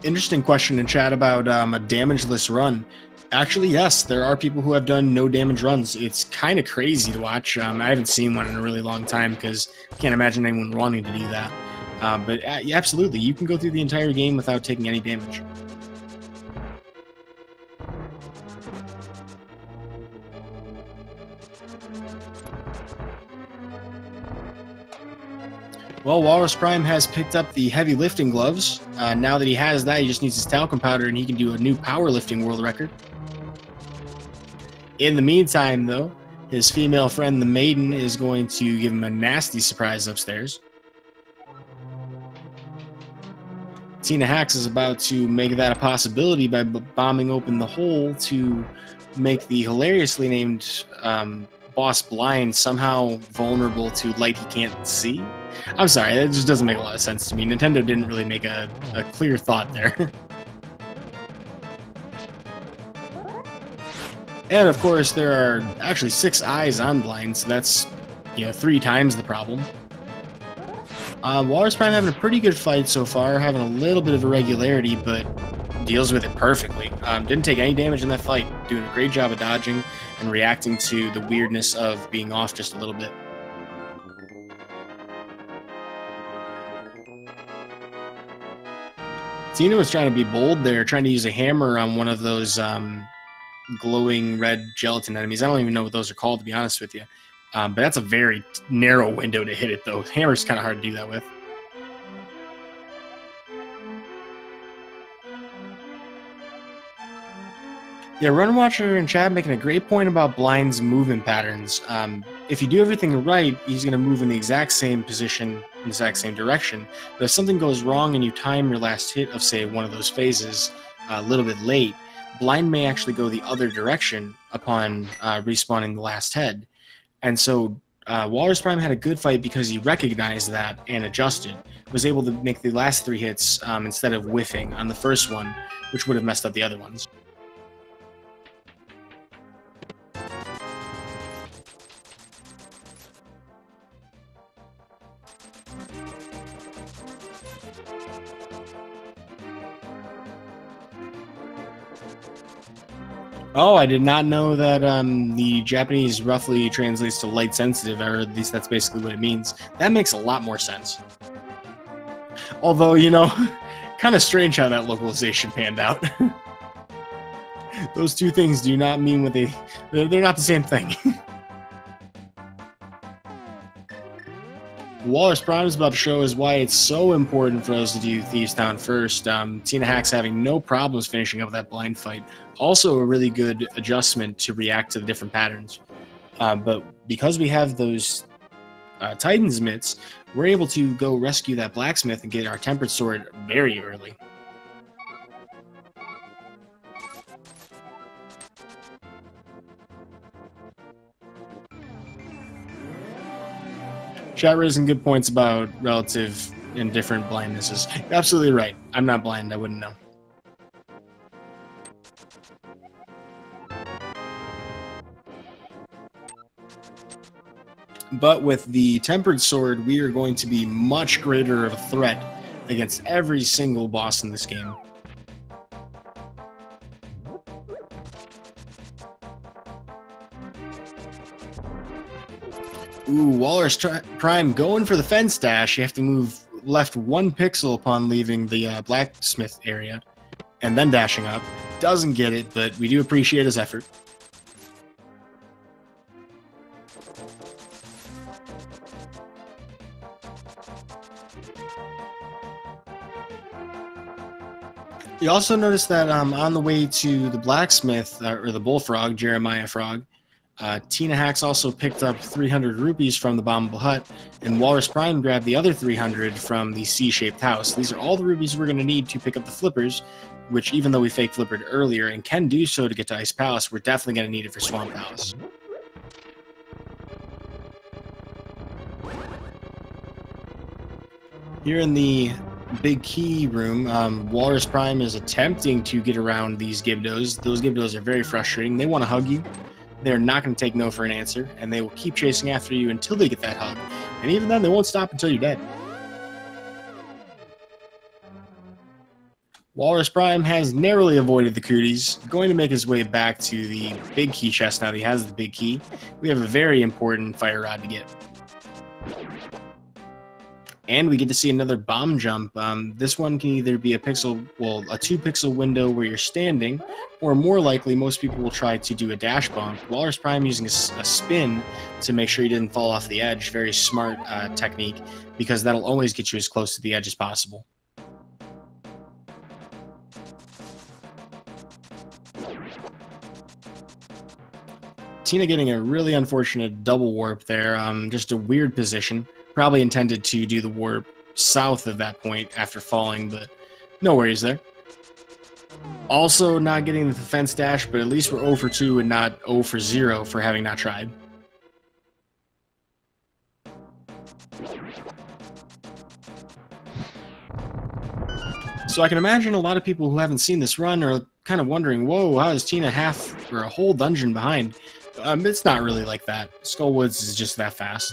Interesting question in chat about a damageless run. Actually, yes, there are people who have done no damage runs. It's kind of crazy to watch. I haven't seen one in a really long time because I can't imagine anyone wanting to do that. But yeah, absolutely, you can go through the entire game without taking any damage. Well, Walrus Prime has picked up the heavy lifting gloves. Now that he has that, he just needs his talcum powder and he can do a new powerlifting world record. In the meantime, though, his female friend, the Maiden, is going to give him a nasty surprise upstairs. Tinahacks is about to make that a possibility by bombing open the hole to make the hilariously named boss Blind somehow vulnerable to light he can't see. I'm sorry, that just doesn't make a lot of sense to me. Nintendo didn't really make a clear thought there. And of course, there are actually 6 eyes on Blind, so that's, 3 times the problem. Walrus Prime having a pretty good fight so far, having a little bit of irregularity, but deals with it perfectly. Didn't take any damage in that fight, doing a great job of dodging and reacting to the weirdness of being off just a little bit. Tina was trying to be bold there, trying to use a hammer on one of those glowing red gelatin enemies. I don't even know what those are called, to be honest with you. But that's a very narrow window to hit it, though. Hammer's kind of hard to do that with. Yeah, Run Watcher and Chad making a great point about Blind's movement patterns. If you do everything right, he's going to move in the exact same position, in the exact same direction. But if something goes wrong and you time your last hit of, say, one of those phases a little bit late, Blind may actually go the other direction upon respawning the last head. And so Walrus Prime had a good fight because he recognized that and adjusted. Was able to make the last 3 hits instead of whiffing on the first one, which would have messed up the other ones. Oh, I did not know that the Japanese roughly translates to light sensitive, or at least that's basically what it means. That makes a lot more sense. Although, you know, kind of strange how that localization panned out. Those two things do not mean what they're not the same thing. Walrus Prime is about to show us why it's so important for us to do Thieves Town first. Tinahacks having no problems finishing up that blind fight. Also a really good adjustment to react to the different patterns. But because we have those Titan's mitts, we're able to go rescue that blacksmith and get our tempered sword very early. Chat raising good points about relative and different blindnesses. You're absolutely right. I'm not blind. I wouldn't know. But with the tempered sword, we are going to be much greater of a threat against every single boss in this game. Ooh, Walrus Prime going for the fence dash. You have to move left 1 pixel upon leaving the blacksmith area, and then dashing up. Doesn't get it, but we do appreciate his effort. You also notice that on the way to the blacksmith, or the bullfrog, Jeremiah Frog, Tinahacks also picked up 300 rupees from the bombable hut, and Walrus Prime grabbed the other 300 from the C-shaped house. These are all the rupees we're going to need to pick up the flippers, which even though we fake flippered earlier and can do so to get to Ice Palace, we're definitely going to need it for Swamp Palace. Here in the big key room, Walrus Prime is attempting to get around these Gibdos. Those Gibdos are very frustrating. They want to hug you. They're not going to take no for an answer, and they will keep chasing after you until they get that hug. And even then, they won't stop until you're dead. Walrus Prime has narrowly avoided the cooties, going to make his way back to the big key chest now that he has the big key. We have a very important fire rod to get. And we get to see another bomb jump. This one can either be a 2-pixel window where you're standing, or more likely, most people will try to do a dash bump. Walrus Prime using a spin to make sure you didn't fall off the edge. Very smart technique, because that'll always get you as close to the edge as possible. Tina getting a really unfortunate double warp there. Just a weird position. Probably intended to do the warp south of that point after falling, but no worries there. Also not getting the fence dash, but at least we're 0 for 2 and not 0 for 0 for having not tried. So I can imagine a lot of people who haven't seen this run are kind of wondering, whoa, how is Tina half or a whole dungeon behind? It's not really like that. Skullwoods is just that fast.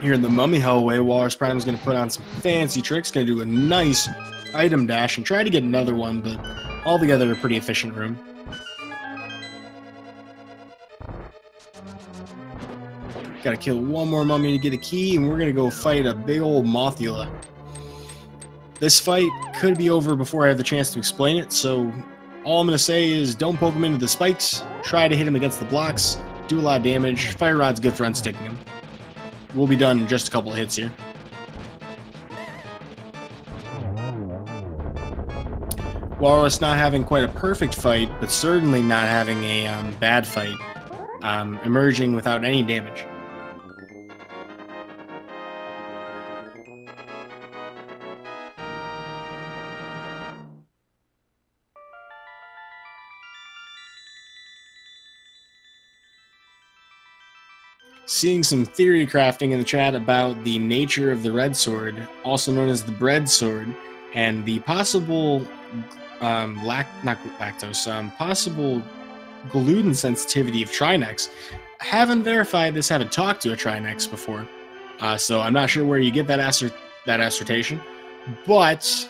Here in the Mummy hallway, Walrus Prime is going to put on some fancy tricks, going to do a nice item dash and try to get another one, but altogether a pretty efficient room. Got to kill one more mummy to get a key, and we're going to go fight a big old Mothula. This fight could be over before I have the chance to explain it, so all I'm going to say is don't poke him into the spikes, try to hit him against the blocks, do a lot of damage. Fire Rod's good for unsticking him. We'll be done in just a couple of hits here. Walrus not having quite a perfect fight, but certainly not having a bad fight, emerging without any damage. Seeing some theory crafting in the chat about the nature of the red sword, also known as the bread sword, and the possible possible gluten sensitivity of Trinex. haven't verified this, haven't talked to a Trinex before, so I'm not sure where you get that assertion, but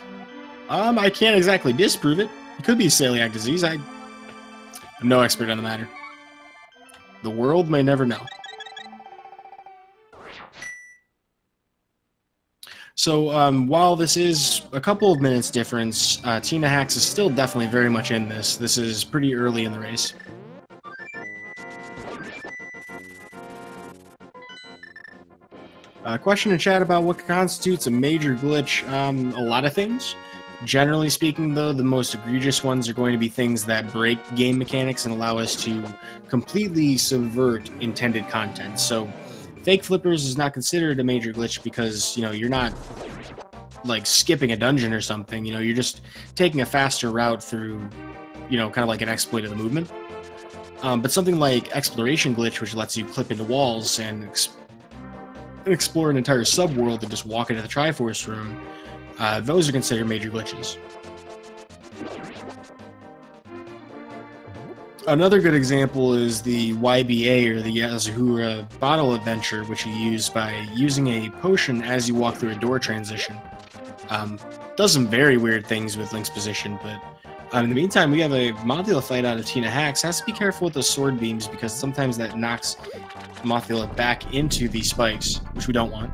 I can't exactly disprove it. It could be celiac disease. I'm no expert on the matter. The world may never know. So while this is a couple of minutes difference, tinahacks is still definitely very much in this. This is pretty early in the race. Question in chat about what constitutes a major glitch. A lot of things. Generally speaking, though, the most egregious ones are going to be things that break game mechanics and allow us to completely subvert intended content. So fake flippers is not considered a major glitch because, you know, you're not like skipping a dungeon or something. You know, you're just taking a faster route through, you know, kind of like an exploit of the movement. But something like exploration glitch, which lets you clip into walls and explore an entire subworld and just walk into the Triforce room, those are considered major glitches. Another good example is the YBA, or the Yasuhura bottle adventure, which you use by using a potion as you walk through a door transition. Does some very weird things with Link's position, but in the meantime, we have a Mothula fight out of tinahacks. Has to be careful with the sword beams because sometimes that knocks Mothula back into the spikes, which we don't want.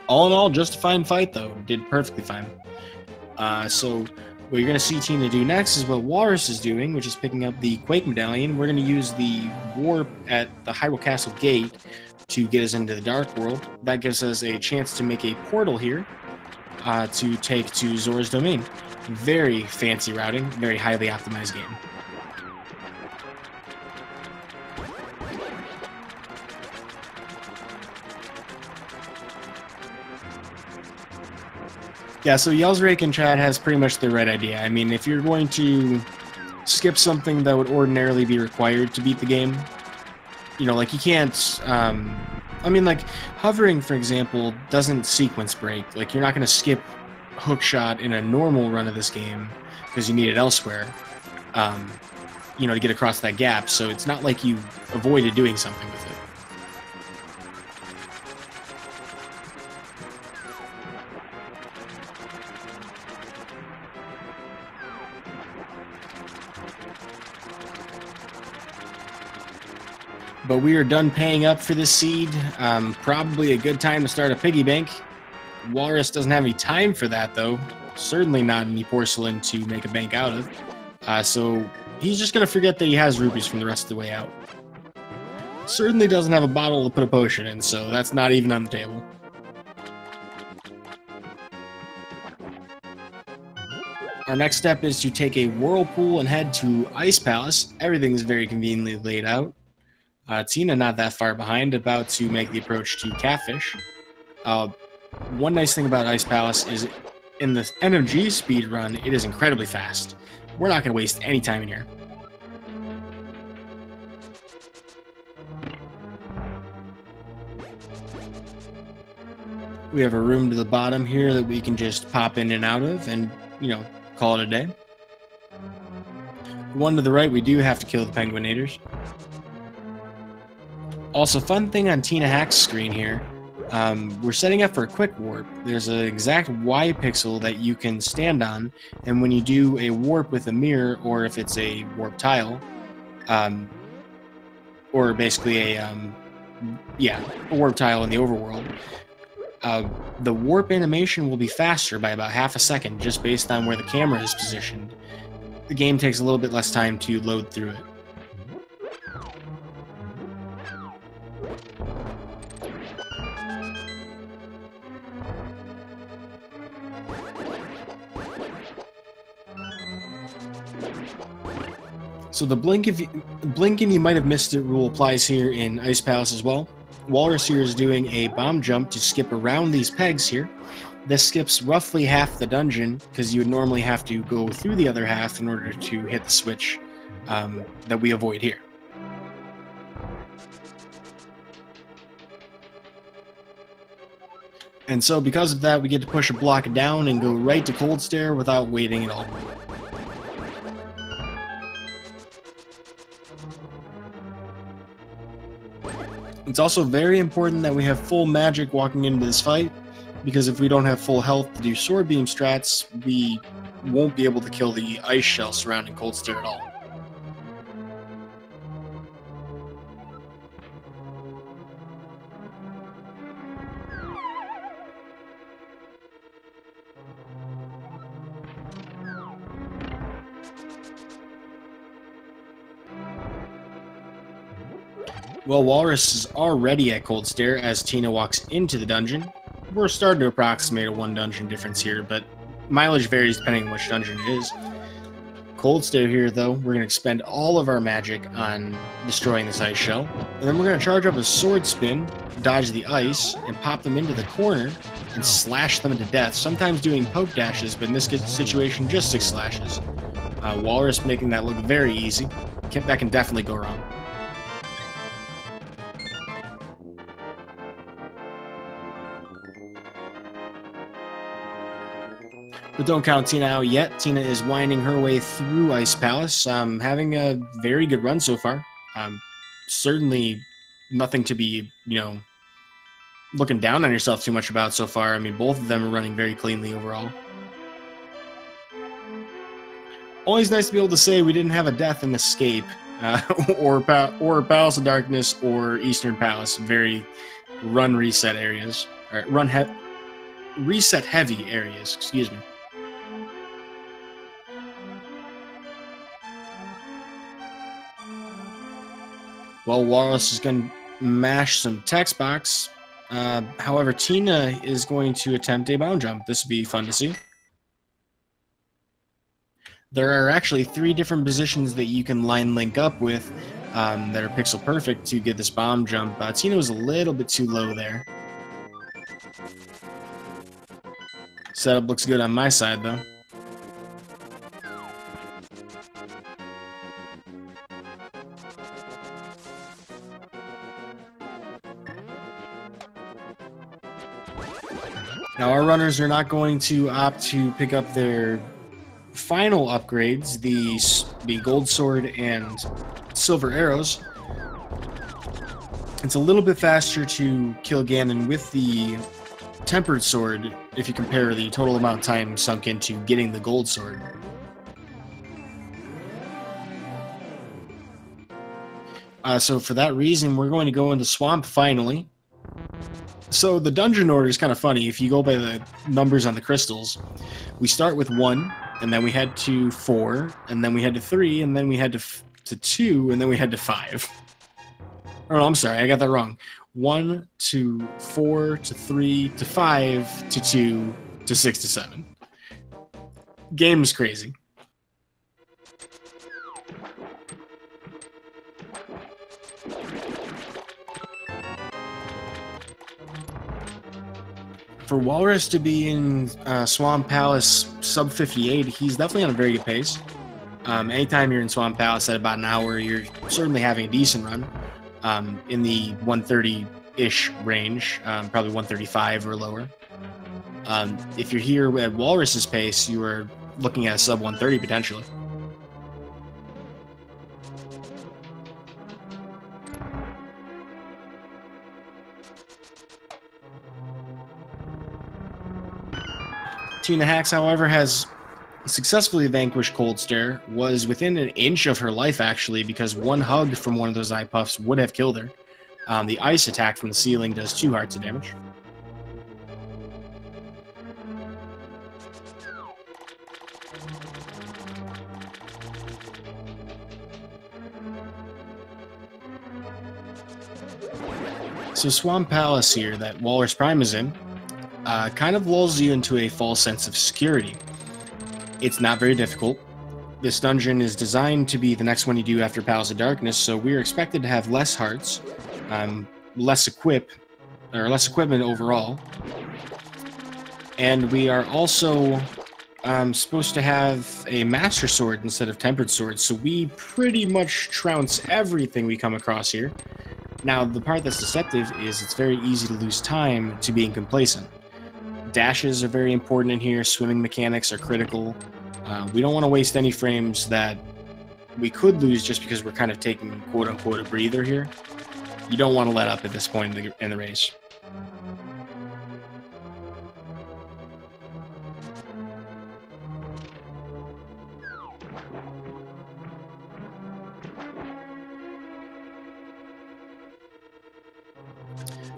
All in all, just a fine fight, though. Did perfectly fine. So what you're going to see Tina do next is what Walrus is doing, which is picking up the Quake Medallion. We're going to use the warp at the Hyrule Castle gate to get us into the Dark World. That gives us a chance to make a portal here to take to Zora's Domain. Very fancy routing, very highly optimized game. Yeah, so Yellsrake in chat has pretty much the right idea. I mean, if you're going to skip something that would ordinarily be required to beat the game, you know, like you can't, I mean, like hovering, for example, doesn't sequence break. Like you're not going to skip hookshot in a normal run of this game because you need it elsewhere, you know, to get across that gap. So it's not like you avoided doing something with it. But we are done paying up for this seed. Probably a good time to start a piggy bank. Walrus doesn't have any time for that, though. Certainly not any porcelain to make a bank out of. So he's just going to forget that he has rupees from the rest of the way out. Certainly doesn't have a bottle to put a potion in, so that's not even on the table. Our next step is to take a whirlpool and head to Ice Palace. Everything's very conveniently laid out. Tina not that far behind, about to make the approach to Catfish. One nice thing about Ice Palace is in the NMG speedrun, it is incredibly fast. We're not going to waste any time in here. We have a room to the bottom here that we can just pop in and out of and, you know, call it a day. The one to the right, we do have to kill the Penguinators. Also, fun thing on tinahacks screen here, we're setting up for a quick warp. There's an exact Y pixel that you can stand on, and when you do a warp with a mirror, or if it's a warp tile, or basically a warp tile in the overworld, the warp animation will be faster by about half a second just based on where the camera is positioned. The game takes a little bit less time to load through it. So the blink and you might have missed it rule applies here in Ice Palace as well. Walrus here is doing a bomb jump to skip around these pegs here. This skips roughly half the dungeon because you would normally have to go through the other half in order to hit the switch that we avoid here. And so because of that, we get to push a block down and go right to Cold Stare without waiting at all. It's also very important that we have full magic walking into this fight, because if we don't have full health to do sword beam strats, we won't be able to kill the ice shell surrounding Cold Stare at all. Well, Walrus is already at Cold Stare as Tina walks into the dungeon. We're starting to approximate a 1 dungeon difference here, but mileage varies depending on which dungeon it is. Cold Stare here, though, we're going to expend all of our magic on destroying this ice shell, and then we're going to charge up a sword spin, dodge the ice, and pop them into the corner and slash them to death, sometimes doing poke dashes, but in this situation, just 6 slashes. Walrus making that look very easy. That can definitely go wrong. But don't count Tina out yet. Tina is winding her way through Ice Palace, having a very good run so far. Certainly nothing to be, looking down on yourself too much about so far. I mean, both of them are running very cleanly overall. Always nice to be able to say we didn't have a death in Escape, or Palace of Darkness, or Eastern Palace. Very run reset areas, or reset heavy areas. Excuse me. Well, Walrus is going to mash some text box. However, Tina is going to attempt a bound jump. This will be fun to see. There are actually 3 different positions that you can line link up with that are pixel perfect to get this bomb jump. Tina was a little bit too low there. Setup looks good on my side, though. Now, our runners are not going to opt to pick up their final upgrades, the gold sword and silver arrows. It's a little bit faster to kill Ganon with the tempered sword if you compare the total amount of time sunk into getting the gold sword. So for that reason, we're going to go into Swamp finally. So the dungeon order is kind of funny. If you go by the numbers on the crystals, we start with 1, and then we head to 4, and then we head to 3, and then we head to 2, and then we head to 5. Oh, no, I'm sorry, I got that wrong. 1 to 4 to 3 to 5 to 2 to 6 to 7. Game's crazy. For Walrus to be in Swamp Palace sub 58, he's definitely on a very good pace. Anytime you're in Swamp Palace at about an hour, you're certainly having a decent run. In the 130-ish range, probably 135 or lower. If you're here at Walrus's pace, you are looking at a sub 130 potentially. Tinahacks, however, has successfully vanquished Cold Stare, was within an inch of her life, actually, because one hug from one of those eye puffs would have killed her. The ice attack from the ceiling does 2 hearts of damage. So Swamp Palace here, that Walrus Prime is in, kind of lulls you into a false sense of security. It's not very difficult. This dungeon is designed to be the next one you do after Palace of Darkness, so we're expected to have less hearts, less equipment overall, and we are also supposed to have a Master Sword instead of Tempered Sword, so we pretty much trounce everything we come across here. Now, the part that's deceptive is it's very easy to lose time to being complacent. Dashes are very important in here. Swimming mechanics are critical. We don't want to waste any frames that we could lose just because we're kind of taking quote-unquote a breather here. You don't want to let up at this point in the race.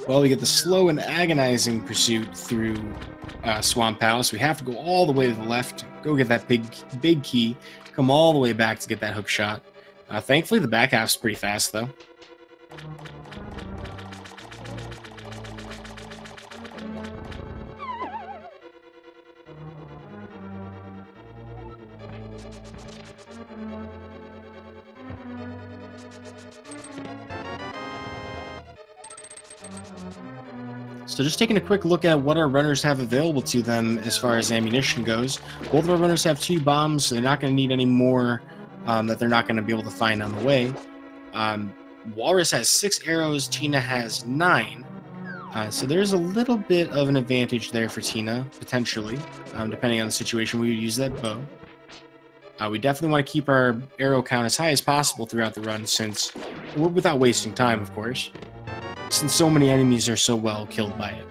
Well, we get the slow and agonizing pursuit through Swamp Palace. We have to go all the way to the left, go get that big key, come all the way back to get that hook shot. Thankfully, the back half's pretty fast, though. So just taking a quick look at what our runners have available to them as far as ammunition goes. Both of our runners have 2 bombs, so they're not going to need any more that they're not going to be able to find on the way. Walrus has 6 arrows, Tina has 9. So there's a little bit of an advantage there for Tina, potentially. Depending on the situation, we would use that bow. We definitely want to keep our arrow count as high as possible throughout the run, since without wasting time, of course, since so many enemies are so well killed by it.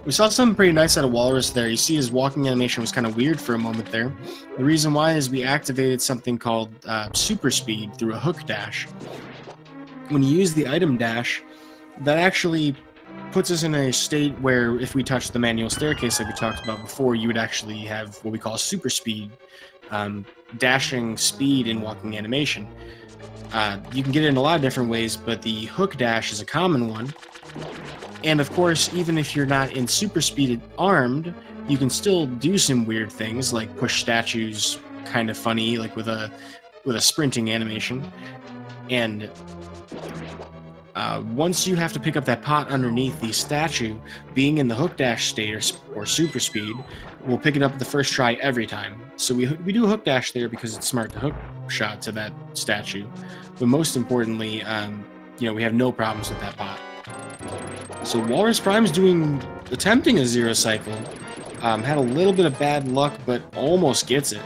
We saw something pretty nice out of Walrus there. You see his walking animation was kind of weird for a moment there. The reason why is we activated something called super speed through a hook dash. When you use the item dash, that actually puts us in a state where if we touch the manual staircase like we talked about before, you would actually have what we call super speed, dashing speed in walking animation. You can get it in a lot of different ways, but the hook dash is a common one. And of course, even if you're not in super speed armed, you can still do some weird things like push statues kind of funny, like with a sprinting animation. And once you have to pick up that pot underneath the statue, being in the hook dash state or super speed, we'll pick it up the first try every time. So we do a hook dash there because it's smart to hook shot to that statue. But most importantly, we have no problems with that pot. So Walrus Prime's attempting a 0 cycle. Had a little bit of bad luck, but almost gets it.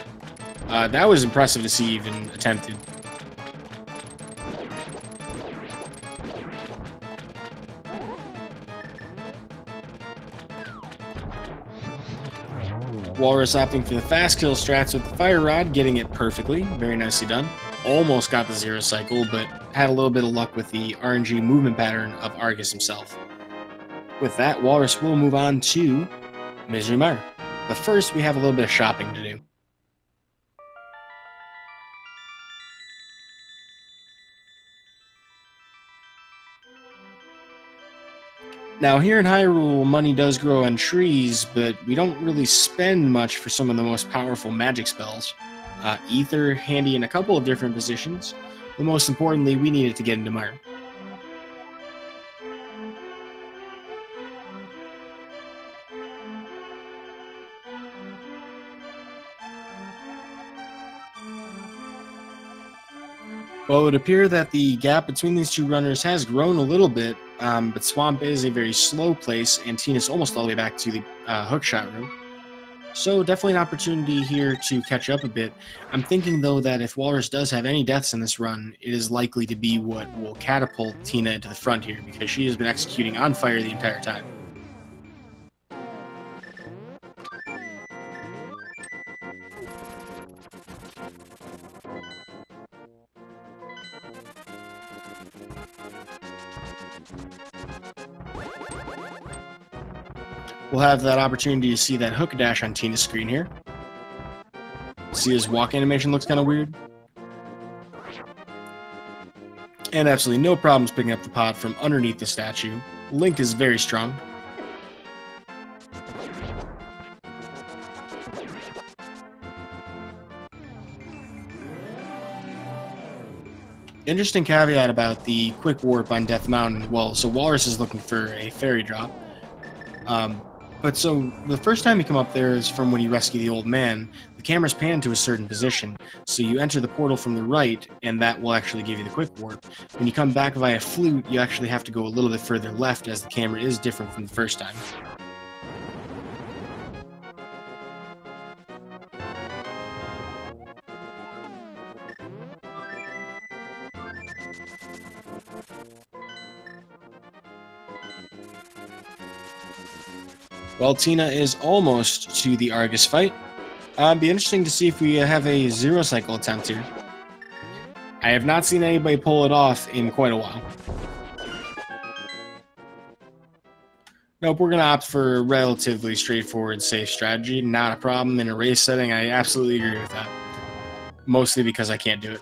That was impressive to see even attempted. Walrus opting for the fast kill strats with the fire rod, getting it perfectly. Very nicely done. Almost got the 0 cycle, but had a little bit of luck with the RNG movement pattern of Argus himself. With that, Walrus will move on to Misery Mire. But first, we have a little bit of shopping to do. Now, here in Hyrule, money does grow on trees, but we don't really spend much for some of the most powerful magic spells. Ether, handy in a couple of different positions, but most importantly, we needed to get into Mire. Well, it would appear that the gap between these 2 runners has grown a little bit, but Swamp is a very slow place, and Tina's almost all the way back to the hookshot room. So definitely an opportunity here to catch up a bit. I'm thinking, though, that if Walrus does have any deaths in this run, it is likely to be what will catapult Tina into the front here, because she has been executing on fire the entire time. We'll have that opportunity to see that hook dash on Tina's screen here. See his walk animation looks kind of weird. And absolutely no problems picking up the pot from underneath the statue. Link is very strong. Interesting caveat about the quick warp on Death Mountain. Well, so Walrus is looking for a fairy drop. But so the first time you come up there is from when you rescue the old man. The camera's panned to a certain position, so you enter the portal from the right, and that will actually give you the quick warp. When you come back via flute, you actually have to go a little bit further left, as the camera is different from the first time. Well, Tina is almost to the Argus fight. It'd be interesting to see if we have a zero cycle attempt here. I have not seen anybody pull it off in quite a while. Nope, we're going to opt for a relatively straightforward safe strategy. Not a problem in a race setting. I absolutely agree with that. Mostly because I can't do it.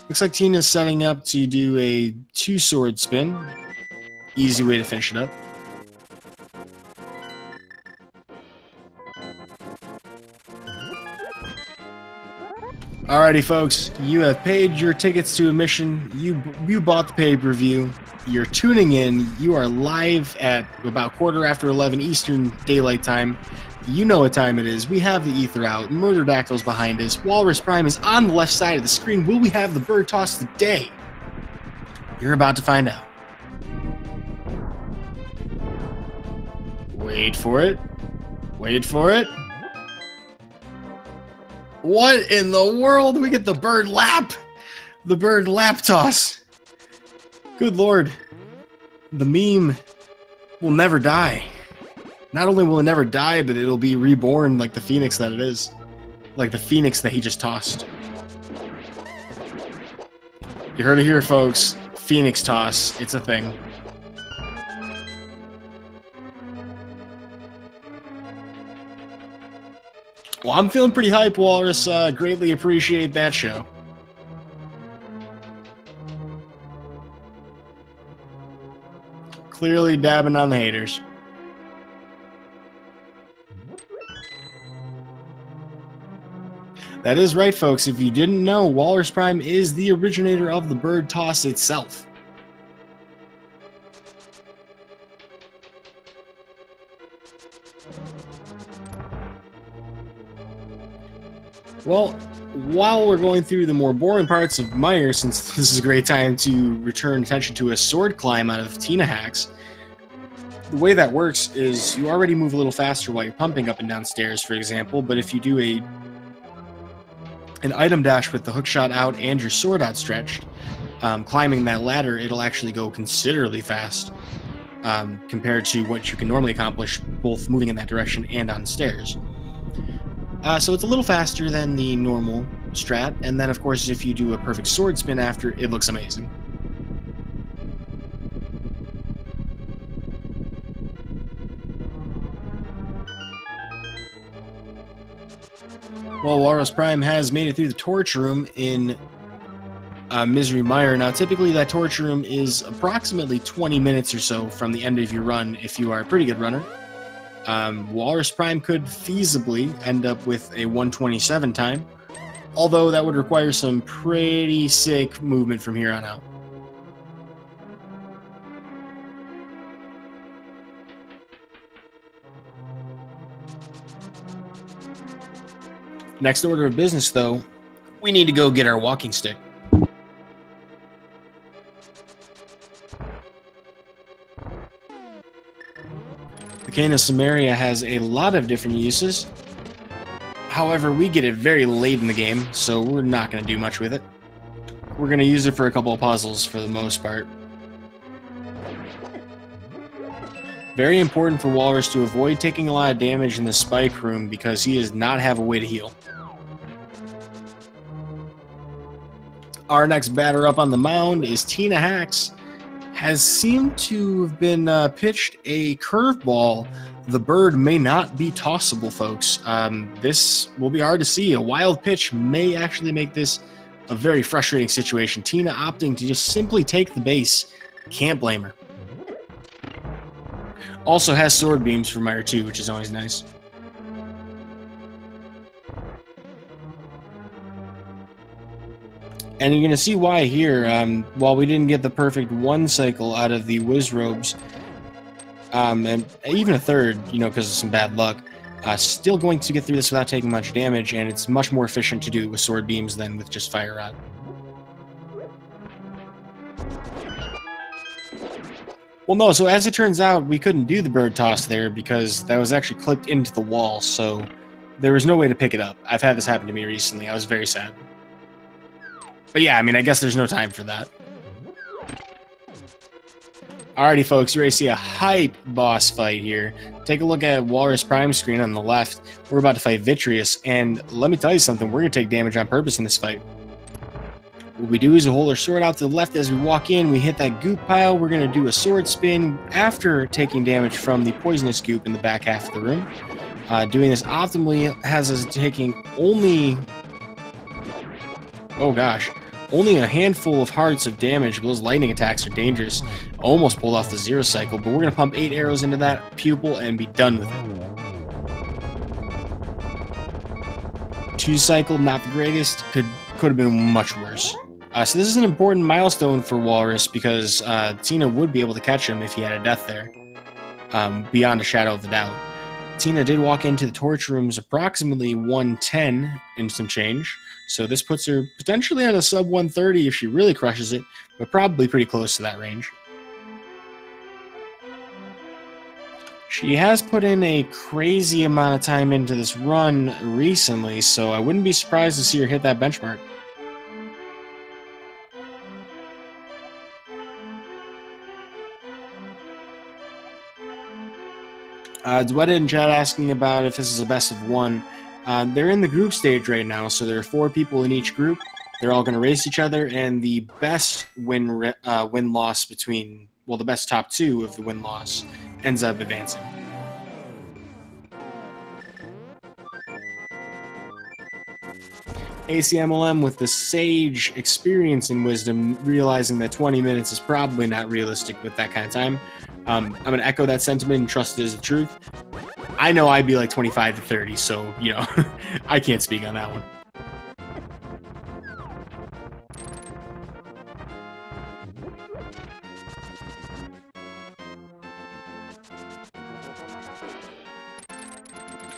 Looks like Tina's setting up to do a 2-sword spin. Easy way to finish it up. Alrighty, folks, you have paid your tickets to admission. You bought the pay-per-view. You're tuning in. You are live at about 11:15 Eastern Daylight Time. You know what time it is. We have the ether out. Murderdactyl's behind us. Walrus Prime is on the left side of the screen. Will we have the bird toss today? You're about to find out. Wait for it. Wait for it. What in the world? We get the bird lap. The bird lap toss. Good Lord. The meme will never die. Not only will it never die, but it'll be reborn like the phoenix that it is. Like the phoenix that he just tossed. You heard it here, folks. Phoenix toss. It's a thing. Well, I'm feeling pretty hype, Walrus. Greatly appreciate that show. Clearly dabbing on the haters. That is right, folks. If you didn't know, Walrus Prime is the originator of the bird toss itself. Well, while we're going through the more boring parts of Mire, since this is a great time to return attention to a sword climb out of tinahacks, the way that works is you already move a little faster while you're pumping up and down stairs, for example, but if you do an item dash with the hookshot out and your sword outstretched, climbing that ladder, it'll actually go considerably fast compared to what you can normally accomplish both moving in that direction and on stairs. So it's a little faster than the normal strat, and then of course if you do a perfect sword spin after, it looks amazing. Well, Walrus Prime has made it through the torch room in Misery Mire. Now typically that torch room is approximately 20 minutes or so from the end of your run if you are a pretty good runner. Walrus Prime could feasibly end up with a 1:27 time, although that would require some pretty sick movement from here on out. Next order of business, though, we need to go get our walking stick. The Cane of Samaria has a lot of different uses. However, we get it very late in the game, so we're not going to do much with it. We're going to use it for a couple of puzzles for the most part. Very important for Walrus to avoid taking a lot of damage in the spike room because he does not have a way to heal. Our next batter up on the mound is tinahacks. Has seemed to have been pitched a curveball. The bird may not be tossable, folks. This will be hard to see. A wild pitch may actually make this a very frustrating situation. Tina opting to just simply take the base. Can't blame her. Also has sword beams for Mire 2, which is always nice. And you're going to see why here. While we didn't get the perfect one cycle out of the Wiz Robes, and even a third, you know, because of some bad luck, still going to get through this without taking much damage, and it's much more efficient to do it with sword beams than with just fire rod. Well, no, so as it turns out, we couldn't do the bird toss there because that was actually clipped into the wall, so there was no way to pick it up. I've had this happen to me recently. I was very sad. But yeah, I mean, I guess there's no time for that. Alrighty, folks, you're ready to see a hype boss fight here. Take a look at Walrus Prime screen on the left. We're about to fight Vitreous, and let me tell you something, we're going to take damage on purpose in this fight. What we do is we hold our sword out to the left as we walk in, we hit that goop pile, we're going to do a sword spin after taking damage from the poisonous goop in the back half of the room. Doing this optimally has us taking only... oh gosh. Only a handful of hearts of damage. Those lightning attacks are dangerous. Almost pulled off the 0 cycle, but we're going to pump 8 arrows into that pupil and be done with it. 2 cycle, not the greatest. Could have been much worse. So this is an important milestone for Walrus because Tina would be able to catch him if he had a death there. Beyond a shadow of a doubt. Tina did walk into the torch rooms approximately 110 and some change. So this puts her potentially at a sub 130 if she really crushes it, but probably pretty close to that range. She has put in a crazy amount of time into this run recently, so I wouldn't be surprised to see her hit that benchmark. Dwetta in chat asking about if this is a best of 1. They're in the group stage right now, so there are 4 people in each group. They're all going to race each other, and the best win-loss between, well, the best top 2 of the win-loss ends up advancing. ACMLM with the sage experience and wisdom, realizing that 20 minutes is probably not realistic with that kind of time. I'm going to echo that sentiment and trust it is the truth. I know I'd be like 25 to 30, so, you know, I can't speak on that one.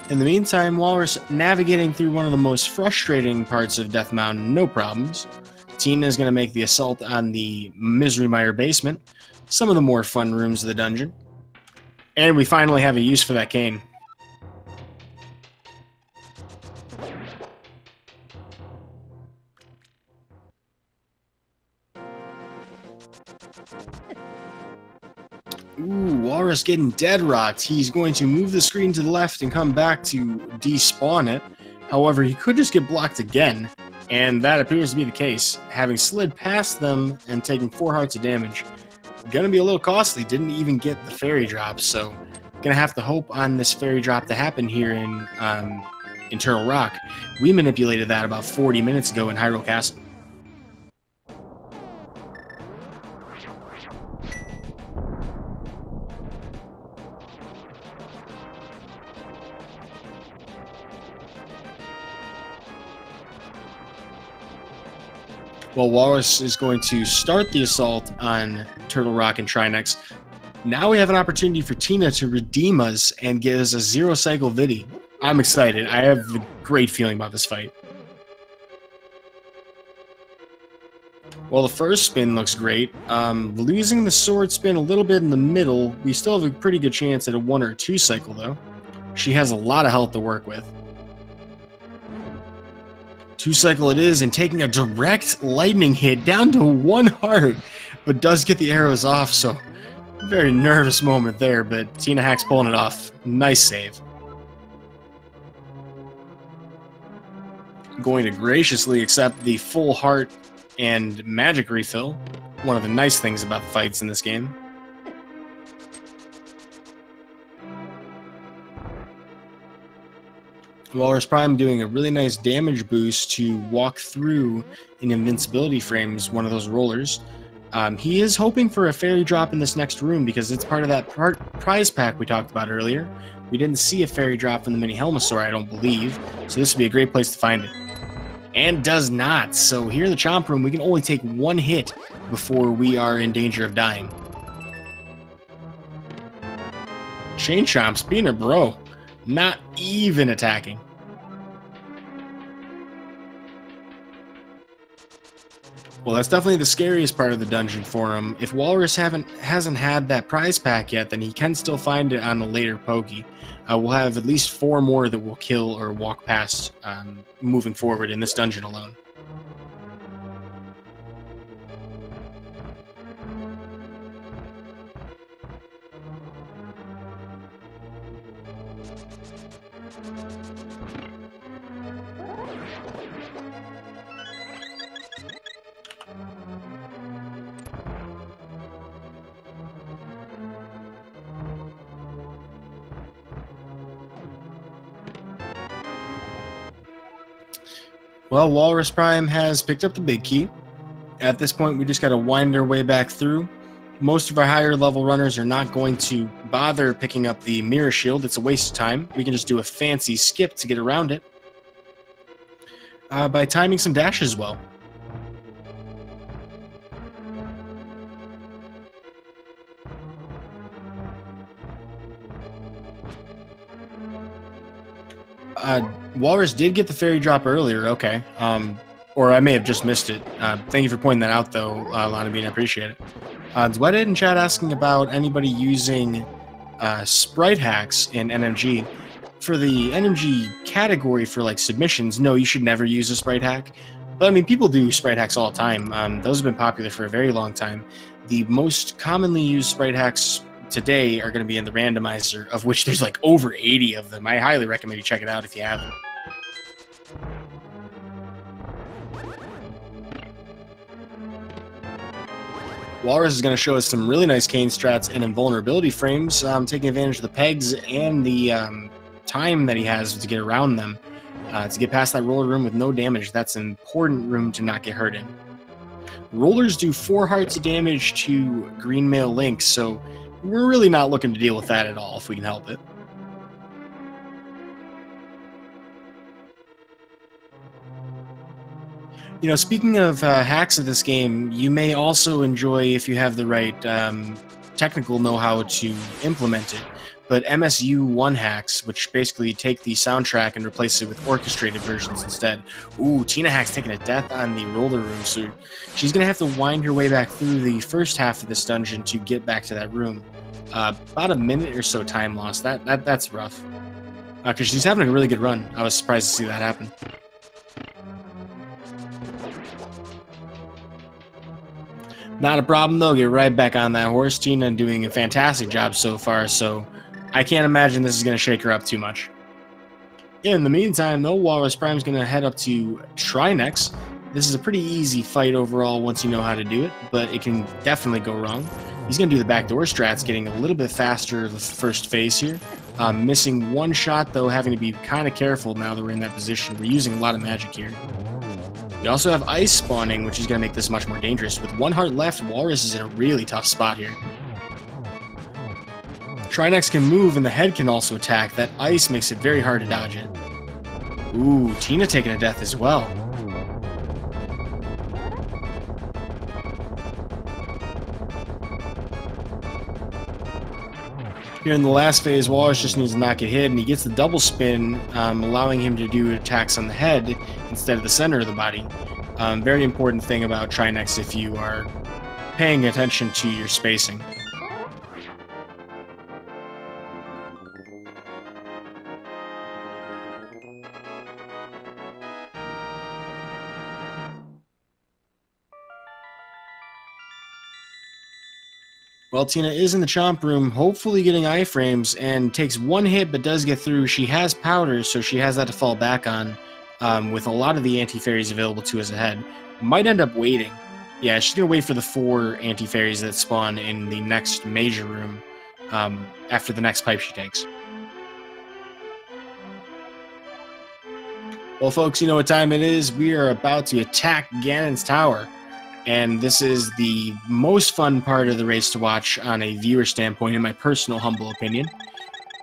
In the meantime, Walrus navigating through one of the most frustrating parts of Death Mountain, no problems. Tina is going to make the assault on the Misery Mire basement, some of the more fun rooms of the dungeon. And we finally have a use for that cane. Ooh, Walrus getting dead rocked. He's going to move the screen to the left and come back to despawn it. However, he could just get blocked again, and that appears to be the case. Having slid past them and taking 4 hearts of damage, gonna be a little costly. Didn't even get the fairy drop, so gonna have to hope on this fairy drop to happen here in Turtle Rock. We manipulated that about 40 minutes ago in Hyrule Castle. Well, Walrus is going to start the assault on Turtle Rock and Trinex. Now we have an opportunity for Tina to redeem us and get us a 0 cycle Vidi. I'm excited. I have a great feeling about this fight. Well, the first spin looks great. Losing the sword spin a little bit in the middle, we still have a pretty good chance at a 1 or 2 cycle, though. She has a lot of health to work with. 2 cycle it is, and taking a direct lightning hit down to 1 heart, but does get the arrows off, so very nervous moment there, but tinahacks pulling it off. Nice save. Going to graciously accept the full heart and magic refill. One of the nice things about the fights in this game. Walrus Prime doing a really nice damage boost to walk through an invincibility frames, one of those rollers. He is hoping for a fairy drop in this next room because it's part of that prize pack we talked about earlier. We didn't see a fairy drop from the mini Helmasaur, I don't believe, so this would be a great place to find it. and does not. So here in the Chomp Room, we can only take one hit before we are in danger of dying. Chain Chomp's being a bro, not even attacking. Well, that's definitely the scariest part of the dungeon for him. If Walrus hasn't had that prize pack yet, then he can still find it on a later pokey. We'll have at least 4 more that we'll kill or walk past moving forward in this dungeon alone. Well, Walrus Prime has picked up the big key. At this point, we just got to wind our way back through. Most of our higher level runners are not going to bother picking up the mirror shield. It's a waste of time. We can just do a fancy skip to get around it by timing some dashes well. Walrus did get the fairy drop earlier, okay. Or I may have just missed it. Thank you for pointing that out, though, Lana Bean. I appreciate it. Zwedded in chat asking about anybody using sprite hacks in NMG. For the NMG category for like submissions, no, you should never use a sprite hack. But I mean, people do sprite hacks all the time. Those have been popular for a very long time. The most commonly used sprite hacks today are going to be in the randomizer, of which there's like over 80 of them. I highly recommend you check it out if you haven't. Walrus is going to show us some really nice cane strats and invulnerability frames, taking advantage of the pegs and the time that he has to get around them, to get past that roller room with no damage. That's an important room to not get hurt in. Rollers do 4 hearts of damage to green male Link, so we're really not looking to deal with that at all if we can help it. You know, speaking of hacks of this game, you may also enjoy, if you have the right technical know-how to implement it, but MSU1 hacks, which basically take the soundtrack and replace it with orchestrated versions instead. Ooh, tinahacks taking a death on the roller room, so she's going to have to wind her way back through the first half of this dungeon to get back to that room. About a minute or so time lost. That's rough. Because she's having a really good run. I was surprised to see that happen. Not a problem, though. Get right back on that horse. Tina doing a fantastic job so far, so I can't imagine this is going to shake her up too much. In the meantime, though, Walrus Prime's going to head up to Trinex. This is a pretty easy fight overall once you know how to do it, but it can definitely go wrong. He's going to do the backdoor strats, getting a little bit faster the first phase here. Missing 1 shot, though, having to be kind of careful now that we're in that position. We're using a lot of magic here. We also have ice spawning, which is going to make this much more dangerous. With 1 heart left, Walrus is in a really tough spot here. Trinex can move, and the head can also attack. That ice makes it very hard to dodge it. Ooh, Tina taking a death as well. Here in the last phase, Walrus just needs to not get hit, and he gets the double spin, allowing him to do attacks on the head instead of the center of the body. Very important thing about Trinex if you are paying attention to your spacing. Well, Tina is in the Chomp Room, hopefully getting iframes, and takes 1 hit but does get through. She has powders, so she has that to fall back on, with a lot of the anti-fairies available to us ahead. Might end up waiting. Yeah, she's going to wait for the 4 anti-fairies that spawn in the next major room after the next pipe she takes. Well, folks, you know what time it is. We are about to attack Ganon's Tower. And this is the most fun part of the race to watch on a viewer standpoint, in my personal humble opinion,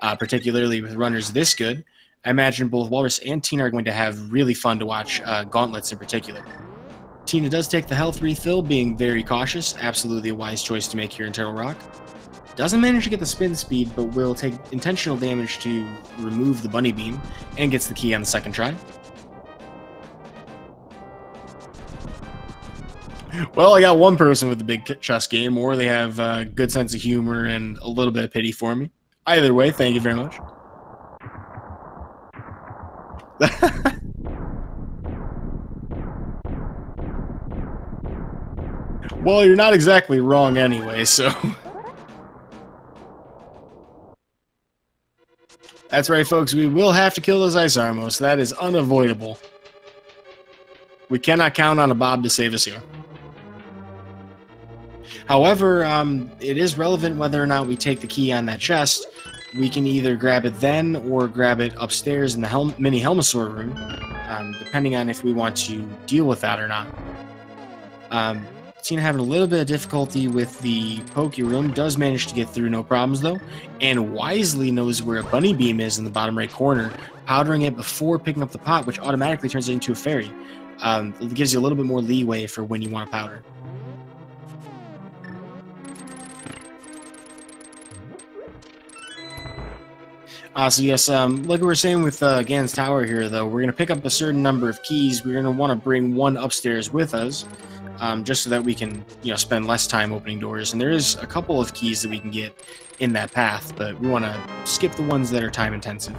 particularly with runners this good. I imagine both Walrus and Tina are going to have really fun to watch, gauntlets in particular. Tina does take the health refill, being very cautious, absolutely a wise choice to make here in Turtle Rock. Doesn't manage to get the spin speed, but will take intentional damage to remove the bunny beam, and gets the key on the second try. Well, I got one person with a big chess game, or they have a good sense of humor and a little bit of pity for me. Either way, thank you very much. Well, you're not exactly wrong anyway, so... That's right, folks. We will have to kill those ice armos. That is unavoidable. We cannot count on a Bob to save us here. However, it is relevant whether or not we take the key on that chest. We can either grab it then or grab it upstairs in the mini Helmosaur room, depending on if we want to deal with that or not. Tina having a little bit of difficulty with the Poke room, does manage to get through no problems though, and wisely knows where a bunny beam is in the bottom right corner, powdering it before picking up the pot, which automatically turns it into a fairy. It gives you a little bit more leeway for when you want to powder. So yes, like we were saying with Gan's Tower here, though, we're going to pick up a certain number of keys. We're going to want to bring one upstairs with us, just so that we can, spend less time opening doors. And there is a couple of keys that we can get in that path, but we want to skip the ones that are time intensive.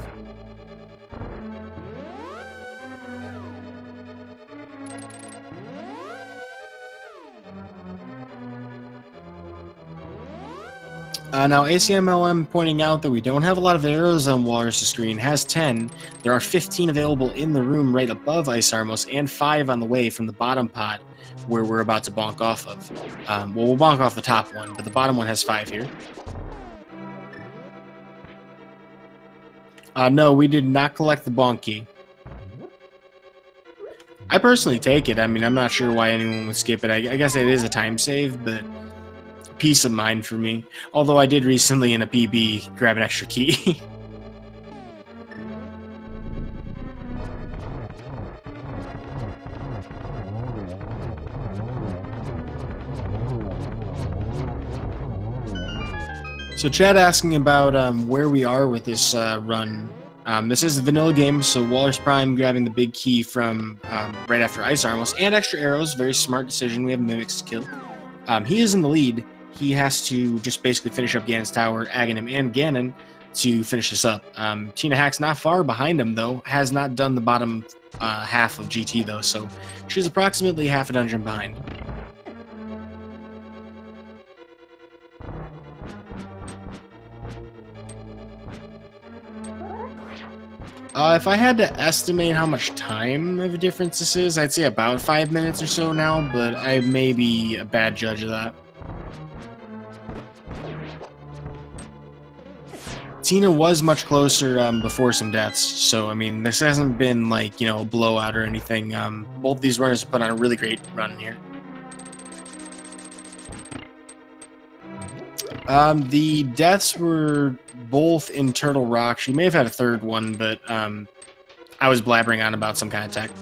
Now, ACMLM pointing out that we don't have a lot of arrows on Walrus' screen, has 10. There are 15 available in the room right above Ice Armos, and 5 on the way from the bottom pot where we're about to bonk off of. Well, we'll bonk off the top one, but the bottom one has 5 here. No, we did not collect the bonk key. I personally take it. I mean, I'm not sure why anyone would skip it. I guess it is a time save, but peace of mind for me. Although I did recently in a PB grab an extra key. So Chad asking about where we are with this run. This is the vanilla game, so Walrus Prime grabbing the big key from right after Ice Armos and extra arrows. Very smart decision. We have Mimics to kill. He is in the lead. He has to just basically finish up Ganon's Tower, Aghanim, and Ganon to finish this up. Tinahacks not far behind him, though. Has not done the bottom half of GT, though, so she's approximately half a dungeon behind. If I had to estimate how much time of a difference this is, I'd say about 5 minutes or so now, but I may be a bad judge of that. Tina was much closer before some deaths, so I mean, this hasn't been like, a blowout or anything. Both these runners have put on a really great run here. The deaths were both in Turtle Rock. She may have had a third one, but I was blabbering on about some kind of tech.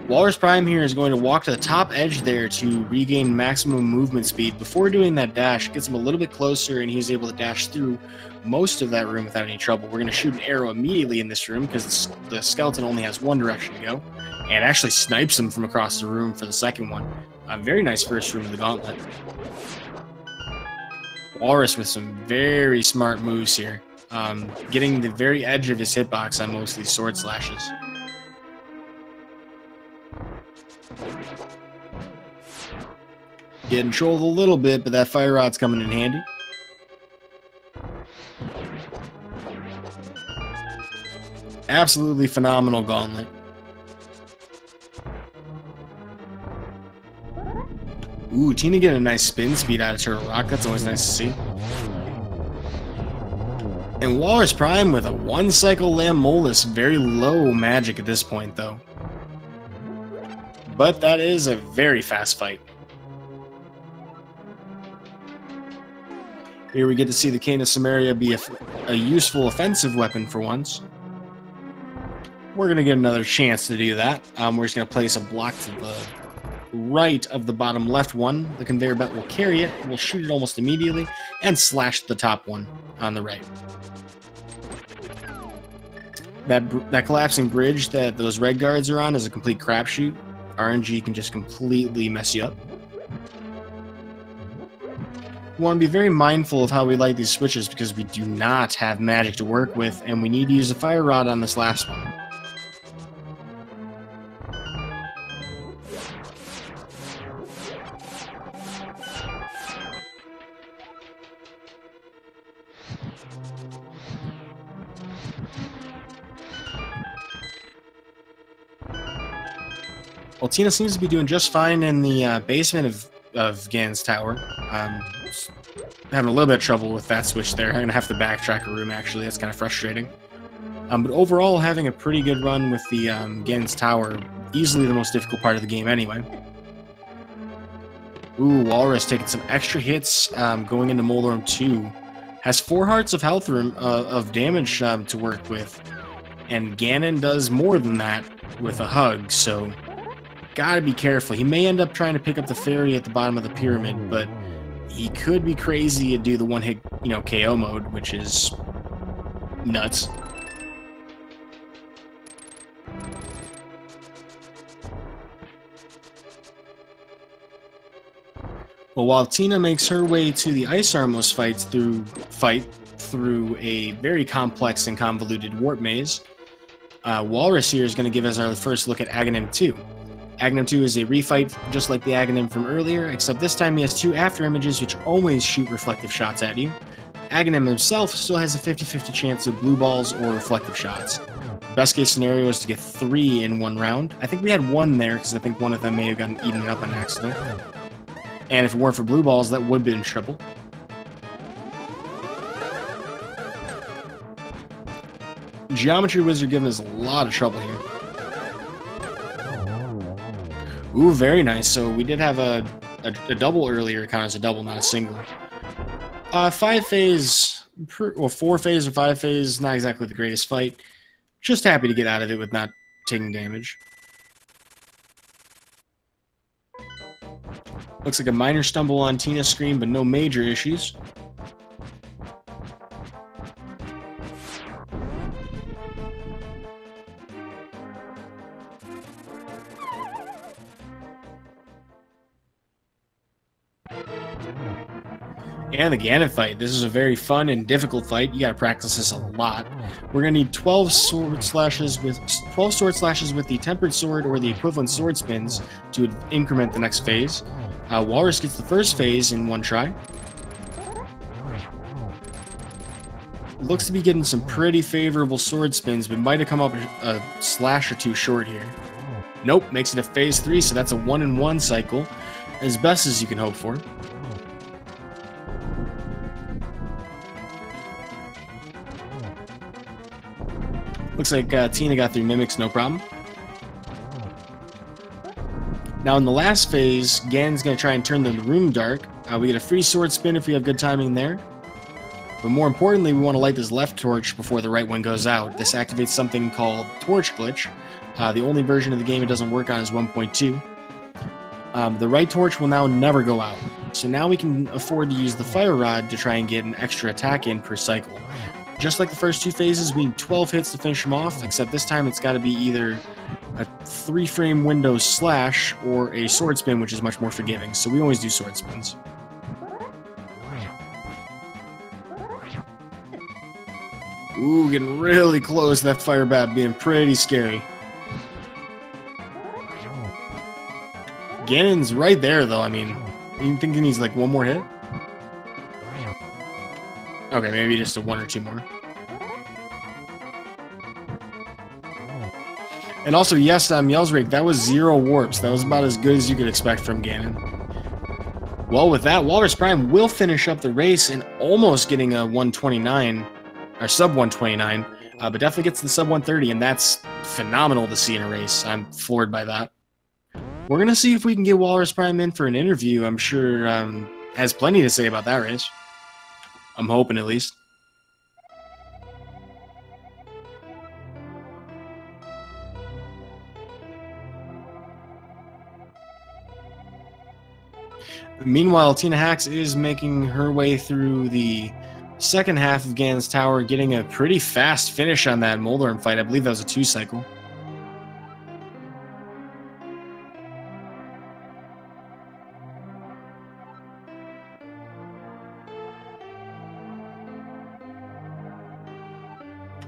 Walrus Prime here is going to walk to the top edge there to regain maximum movement speed. Before doing that dash, it gets him a little bit closer, and he's able to dash through most of that room without any trouble. We're going to shoot an arrow immediately in this room because the skeleton only has one direction to go, and actually snipes him from across the room for the second one. Very nice first room of the gauntlet. Walrus with some very smart moves here, getting the very edge of his hitbox on most of these sword slashes. Getting trolled a little bit, but that fire rod's coming in handy. Absolutely phenomenal gauntlet. Ooh, Tina getting a nice spin speed out of Turtle Rock. That's always nice to see. And Walrus Prime with a one-cycle Lamolus. Very low magic at this point, though. But that is a very fast fight. Here we get to see the Cane of Samaria be a useful offensive weapon for once. We're going to get another chance to do that. We're just going to place a block to the right of the bottom left one. The conveyor belt will carry it. We'll shoot it almost immediately and slash the top one on the right. That collapsing bridge that those red guards are on is a complete crapshoot. RNG can just completely mess you up. We want to be very mindful of how we light these switches because we do not have magic to work with, and we need to use a fire rod on this last one. Well, Tina seems to be doing just fine in the basement of Gan's tower. Having a little bit of trouble with that switch there. I'm going to have to backtrack a room, actually. That's kind of frustrating. But overall, having a pretty good run with the Gan's tower. Easily the most difficult part of the game anyway. Ooh, Walrus taking some extra hits going into Molorm 2. Has 4 hearts of health of damage to work with. And Ganon does more than that with a hug, so gotta be careful. He may end up trying to pick up the fairy at the bottom of the pyramid, but he could be crazy and do the one-hit, KO mode, which is nuts. Well, while Tina makes her way to the Ice Armos fight through a very complex and convoluted warp maze, Walrus here is going to give us our first look at Aghanim 2. Aghanim 2 is a refight just like the Aghanim from earlier, except this time he has 2 after images which always shoot reflective shots at you. Aghanim himself still has a 50-50 chance of blue balls or reflective shots. Best case scenario is to get 3 in one round. I think we had 1 there because I think one of them may have gotten eaten up on accident. And if it weren't for blue balls, that would have been trouble. Geometry Wizard giving us a lot of trouble here. Ooh, very nice. So we did have a double earlier. It counted as a double, not a single. 5-phase, or 4-phase or 5-phase, not exactly the greatest fight. Just happy to get out of it with not taking damage. Looks like a minor stumble on Tina's screen, but no major issues. And the Ganon fight. This is a very fun and difficult fight. You gotta practice this a lot. We're gonna need 12 sword slashes with the tempered sword or the equivalent sword spins to increment the next phase. Walrus gets the first phase in 1 try. Looks to be getting some pretty favorable sword spins, but might have come up a slash or 2 short here. Nope, makes it a phase 3, so that's a 1-in-1 cycle, as best as you can hope for. Looks like Tina got through Mimics, no problem. Now in the last phase, Ganon's going to try and turn the room dark. We get a free sword spin if we have good timing there. But more importantly, we want to light this left torch before the right one goes out. This activates something called Torch Glitch. The only version of the game it doesn't work on is 1.2. The right torch will now never go out. So now we can afford to use the fire rod to try and get an extra attack in per cycle. Just like the first 2 phases, we need 12 hits to finish them off, except this time it's got to be either a 3-frame window slash or a sword spin, which is much more forgiving. So we always do sword spins. Ooh, getting really close. That fire bat being pretty scary. Ganon's right there, though. I mean, you think he needs like 1 more hit? Okay, maybe just a 1 or 2 more. And also, yes, Yellsrake, that was 0 warps. That was about as good as you could expect from Ganon. Well, with that, Walrus Prime will finish up the race and almost getting a 129, or sub 129, but definitely gets the sub 130, and that's phenomenal to see in a race. I'm floored by that. We're going to see if we can get Walrus Prime in for an interview. I'm sure has plenty to say about that race. I'm hoping at least. Meanwhile, tinahacks is making her way through the second half of Ganon's Tower, getting a pretty fast finish on that Moldorm fight. I believe that was a 2-cycle.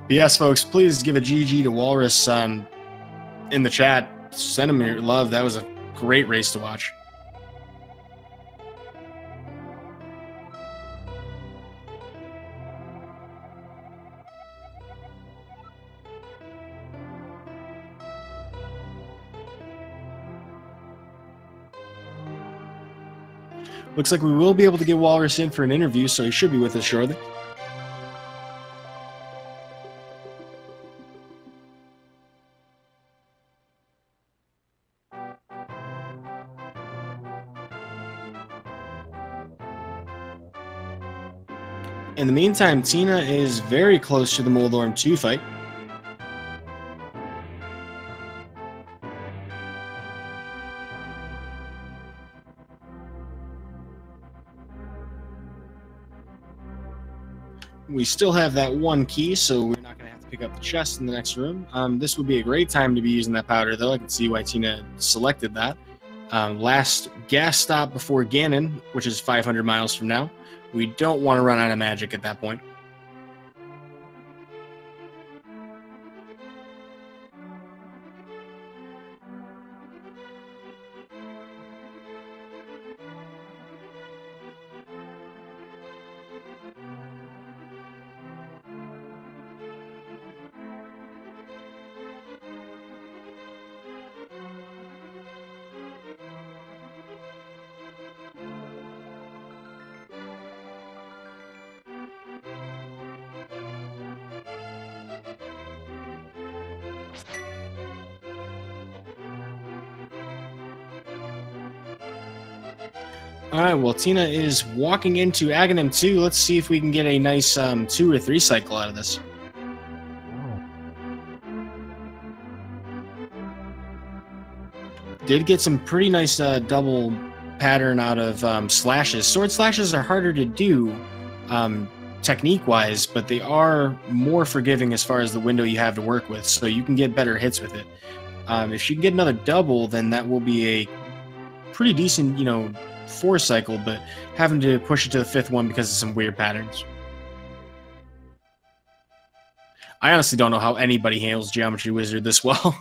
But yes, folks, please give a GG to Walrus in the chat. Send him your love. That was a great race to watch. Looks like we will be able to get Walrus in for an interview, so he should be with us shortly. In the meantime, Tina is very close to the Moldorm 2 fight. We still have that one key, so we're not going to have to pick up the chest in the next room. This would be a great time to be using that powder, though. I can see why Tina selected that. Last gas stop before Ganon, which is 500 miles from now. We don't want to run out of magic at that point. All right, well, Tina is walking into Aghanim 2. Let's see if we can get a nice 2 or 3 cycle out of this. Did get some pretty nice double pattern out of slashes. Sword slashes are harder to do technique-wise, but they are more forgiving as far as the window you have to work with, so you can get better hits with it. If she can get another double, then that will be a pretty decent, 4 cycle, but having to push it to the 5th one because of some weird patterns. I honestly don't know how anybody handles Geometry Wizard this well.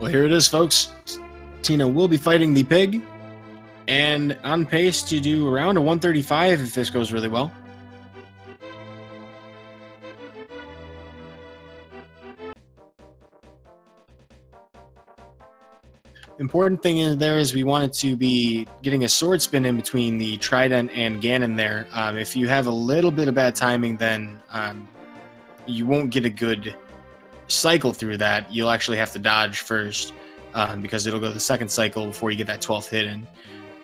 Well, here it is, folks. Tina will be fighting the pig, and on pace to do around a 135 if this goes really well. Important thing in there is we wanted to be getting a sword spin in between the Trident and Ganon there. If you have a little bit of bad timing, then you won't get a good cycle through that. You'll actually have to dodge first because it'll go the 2nd cycle before you get that 12th hit in.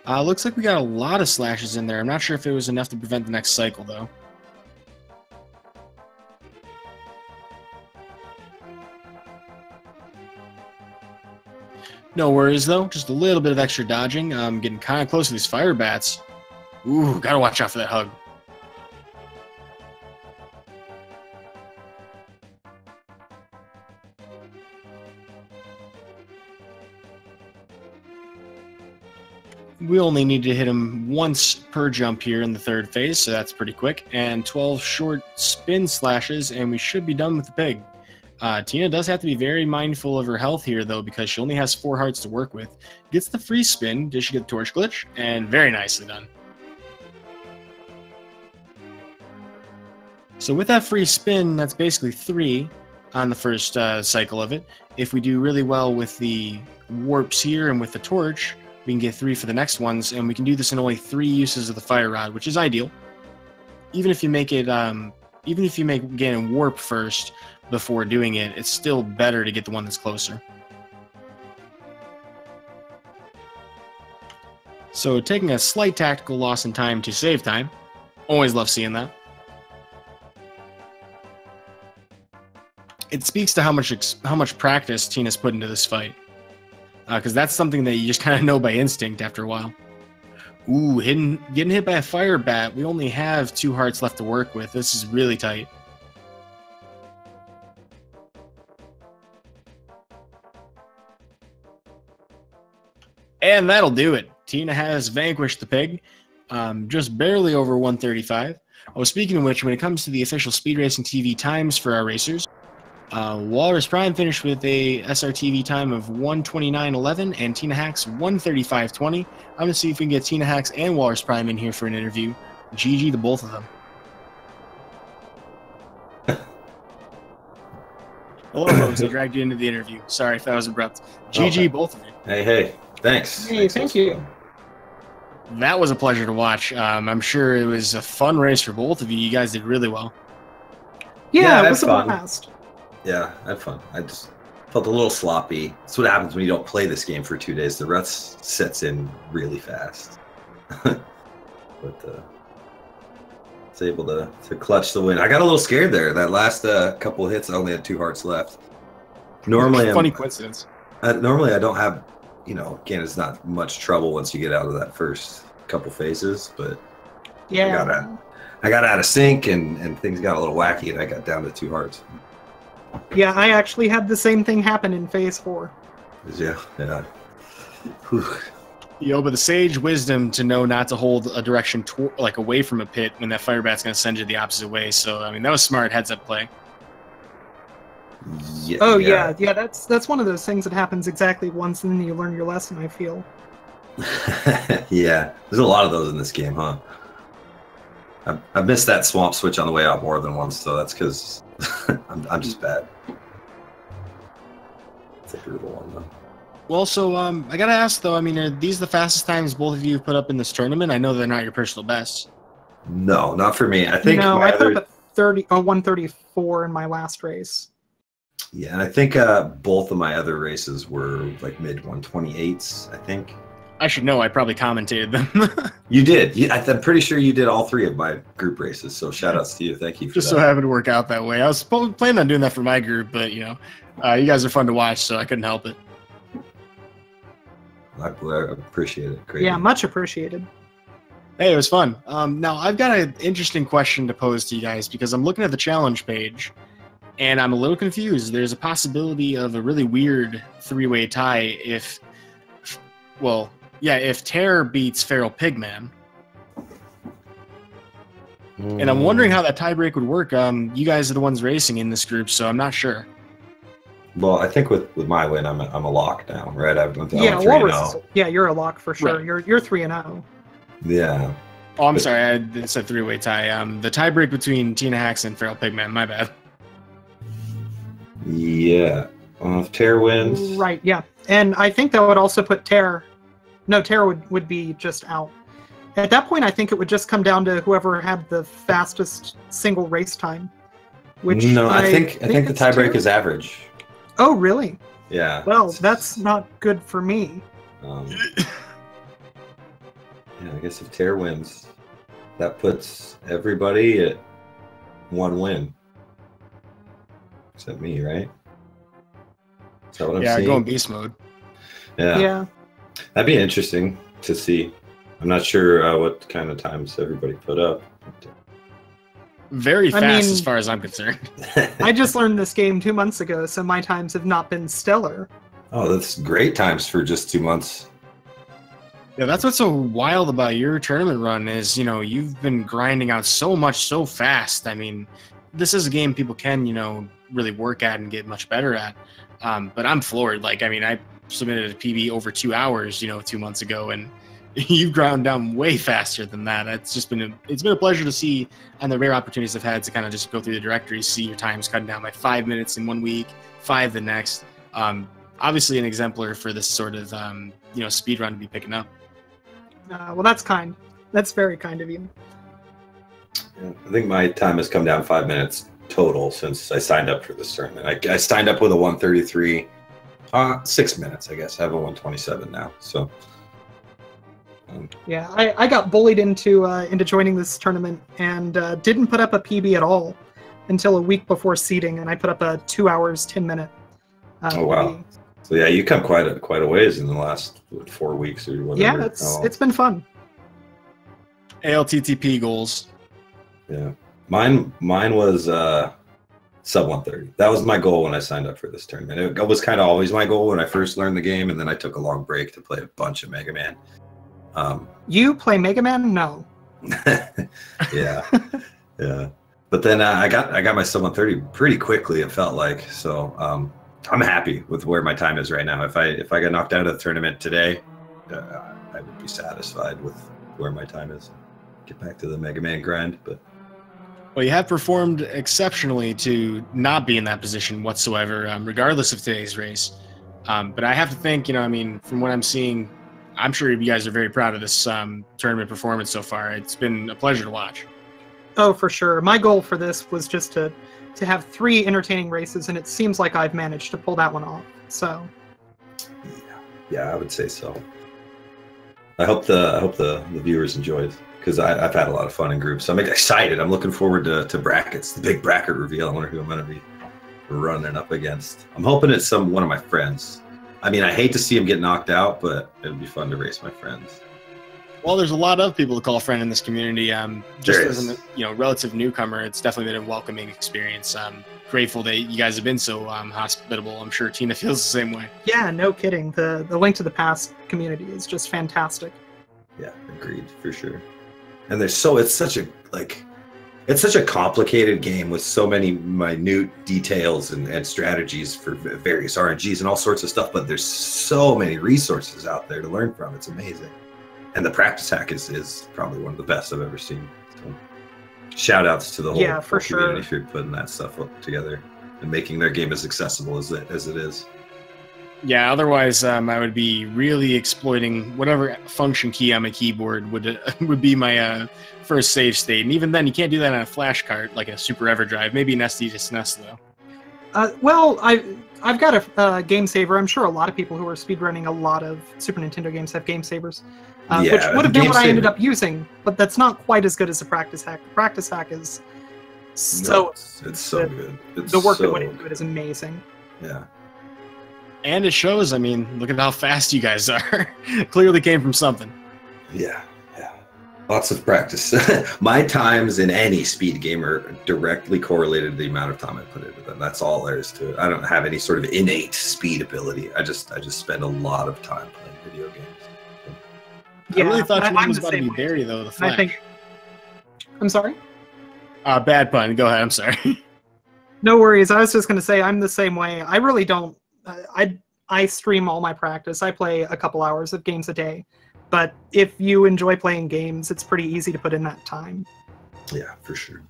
Looks like we got a lot of slashes in there. I'm not sure if it was enough to prevent the next cycle, though. No worries, though. Just a little bit of extra dodging. Getting kind of close to these fire bats. Ooh, gotta watch out for that hug. We only need to hit him once per jump here in the 3rd phase, so that's pretty quick. And 12 short spin slashes, and we should be done with the pig. Tina does have to be very mindful of her health here, though, because she only has 4 hearts to work with. Gets the free spin. Does she get the torch glitch? And very nicely done. So with that free spin, that's basically 3. on the first cycle of it. If we do really well with the warps here and with the torch, we can get 3 for the next ones, and we can do this in only 3 uses of the fire rod, which is ideal. Even if you make it, even if you make get a warp first before doing it, it's still better to get the one that's closer. So taking a slight tactical loss in time to save time. Always love seeing that. It speaks to how much practice Tina's put into this fight. Because that's something that you just kind of know by instinct after a while. Ooh, getting hit by a fire bat. We only have 2 hearts left to work with. This is really tight. And that'll do it. Tina has vanquished the pig, just barely over 135. Oh, speaking of which, when it comes to the official Speed Racing TV times for our racers, Walrus Prime finished with a SRTV time of 1:29.11 and tinahacks 1:35.20. I'm going to see if we can get tinahacks and Walrus Prime in here for an interview. GG to both of them. Hello, folks. I dragged you into the interview. Sorry if that was abrupt. GG, both of you. Hey, thanks. Hey, thank you. That was a pleasure to watch. I'm sure it was a fun race for both of you. You guys did really well. Yeah, it was a blast. Yeah, I had fun. I just felt a little sloppy. That's what happens when you don't play this game for 2 days. The ruts sets in really fast. But it's able to clutch the win. I got a little scared there. That last couple of hits, I only had 2 hearts left. Normally, funny coincidence. Normally, I don't have, again, it's not much trouble once you get out of that first couple phases, but yeah, I got out of sync and things got a little wacky, and I got down to 2 hearts. Yeah, I actually had the same thing happen in phase 4. Yeah. Whew. Yo, but the sage wisdom to know not to hold a direction like away from a pit when that fire bat's going to send you the opposite way. So, I mean, that was smart heads-up play. Yeah, oh, yeah. That's one of those things that happens exactly once, and then you learn your lesson, I feel. Yeah, there's a lot of those in this game, huh? I missed that swamp switch on the way out more than once, so that's because I'm just bad. It's a brutal one, though. Well, so I gotta ask though. I mean, are these the fastest times both of you have put up in this tournament? I know they're not your personal bests. No, not for me. I think I put up at 134 in my last race. Yeah, and I think both of my other races were like mid 128s. I think. I should know. I probably commentated them. You did. I'm pretty sure you did all 3 of my group races. So shout outs to you. Thank you for just that. so happened to work out that way. I was planning on doing that for my group, but you guys are fun to watch, so I couldn't help it. I appreciate it. Great. Yeah, much appreciated. Hey, it was fun. Now, I've got an interesting question to pose to you guys because I'm looking at the challenge page, and I'm a little confused. There's a possibility of a really weird 3-way tie if Terror beats Feral Pigman. And I'm wondering how that tiebreak would work. You guys are the ones racing in this group, so I'm not sure. Well, I think with my win, I'm a lock now, right? I'm 3-0. Yeah, you're a lock for sure. Right. You're 3-0. Yeah. Oh, I'm sorry. I said 3-way tie. The tiebreak between tinahacks and Feral Pigman. My bad. Yeah. If Terror wins. Right. Yeah, and I think that would also put Terror. No, Terror would be just out. At that point, I think it would just come down to whoever had the fastest single race time. Which I think the tiebreak is average. Oh, really? Yeah. Well, that's not good for me. Yeah, I guess if Terror wins, that puts everybody at 1 win. Except me, right? Is that what I'm seeing? Yeah, going beast mode. Yeah. That'd be interesting to see. I'm not sure what kind of times everybody put up. Very fast as far as I'm concerned. I just learned this game 2 months ago, so my times have not been stellar. Oh, that's great times for just 2 months. Yeah, that's what's so wild about your tournament run is, you've been grinding out so much so fast. I mean, this is a game people can, really work at and get much better at. But I'm floored. I submitted a PB over 2 hours, 2 months ago, and you've ground down way faster than that. It's been a pleasure to see, and the rare opportunities I've had to kind of just go through the directory, see your times cut down by 5 minutes in 1 week, 5 the next. Obviously an exemplar for this sort of speed run to be picking up. Well, that's kind. That's very kind of you. Yeah, I think my time has come down 5 minutes total since I signed up for this tournament. I signed up with a 133, 6 minutes, I guess. I have a 127 now. So yeah, I got bullied into joining this tournament and didn't put up a PB at all until a week before seeding, and I put up a 2 hours 10-minute. Oh wow! PB. So yeah, you come quite a ways in the last 4 weeks or whatever. Yeah, it's been fun. ALTTP goals. Yeah, mine was sub 130. That was my goal when I signed up for this tournament. It was kind of always my goal when I first learned the game, and then I took a long break to play a bunch of Mega Man. You play Mega Man? No. Yeah, yeah. But then I got my sub 130 pretty quickly. It felt like so. I'm happy with where my time is right now. If I got knocked out of the tournament today, I would be satisfied with where my time is. Get back to the Mega Man grind, but. Well, you have performed exceptionally to not be in that position whatsoever, regardless of today's race. But I have to think, from what I'm seeing, I'm sure you guys are very proud of this tournament performance so far. It's been a pleasure to watch. Oh, for sure. My goal for this was just to have 3 entertaining races, and it seems like I've managed to pull that one off. So. Yeah, I would say so. I hope the viewers enjoyed, because I've had a lot of fun in groups. So I'm excited. I'm looking forward to brackets, the big bracket reveal. I wonder who I'm going to be running up against. I'm hoping it's one of my friends. I mean, I hate to see him get knocked out, but it would be fun to race my friends. Well, there's a lot of people to call friend in this community. Just as a relative newcomer, it's definitely been a welcoming experience. I'm grateful that you guys have been so hospitable. I'm sure Tina feels the same way. Yeah, no kidding. The Link to the Past community is just fantastic. Yeah, agreed, for sure. And it's such a complicated game with so many minute details and strategies for various RNGs and all sorts of stuff, but there's so many resources out there to learn from. It's amazing. And the practice hack is probably one of the best I've ever seen. So, shout outs to the whole community for putting that stuff together and making their game as accessible as it is. Yeah, otherwise I would be really exploiting whatever function key on my keyboard would be my first save state. And even then, you can't do that on a flash card like a Super EverDrive. Maybe an SD to SNES, though. Well, I've got a game saver. I'm sure a lot of people who are speedrunning a lot of Super Nintendo games have game savers, which would have been what I ended up using, but that's not quite as good as the practice hack. The practice hack is so it's so good. The work that went into it is amazing. Yeah. And it shows. I mean, look at how fast you guys are. Clearly came from something. Yeah. Lots of practice. My times in any speed game are directly correlated to the amount of time I put into them. That's all there is to it. I don't have any sort of innate speed ability. I just spend a lot lot of time playing video games. Yeah, I really thought your name was about to be Barry, though, the Flash. I'm sorry? Bad pun. Go ahead. I'm sorry. No worries. I was just going to say I'm the same way. I really don't. I stream all my practice. I play a couple hours of games a day. But if you enjoy playing games, it's pretty easy to put in that time. Yeah, for sure.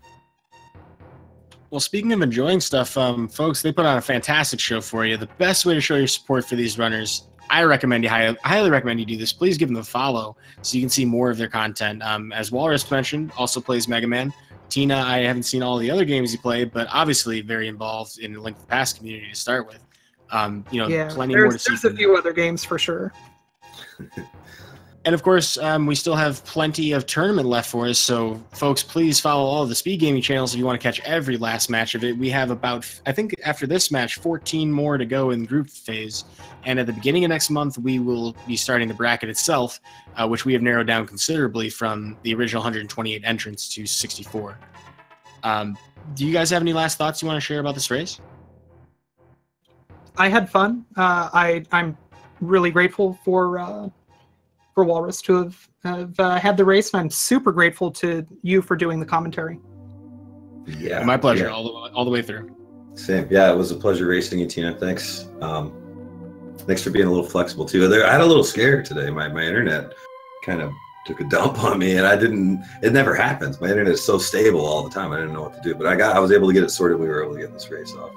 Well, speaking of enjoying stuff, folks, they put on a fantastic show for you. The best way to show your support for these runners, I highly recommend you do this. Please give them a follow so you can see more of their content. As Walrus mentioned, also plays Mega Man. Tina, I haven't seen all the other games he played, but obviously very involved in the Link to the Past community to start with. Plenty more to see. There's a few other games for sure. And of course, we still have plenty of tournament left for us. So, folks, please follow all of the Speed Gaming channels if you want to catch every last match of it. We have about, I think, after this match, 14 more to go in group phase. And at the beginning of next month, we will be starting the bracket itself, which we have narrowed down considerably from the original 128 entrants to 64. Do you guys have any last thoughts you want to share about this race? I had fun. I'm really grateful for Walrus to have had the race, and I'm super grateful to you for doing the commentary. Yeah, my pleasure. All the way through. Same. Yeah, it was a pleasure racing you, Tina. Thanks. Thanks for being a little flexible too. I had a little scare today. My internet kind of took a dump on me, and it never happens. My internet is so stable all the time. I didn't know what to do, but I was able to get it sorted. We were able to get this race off.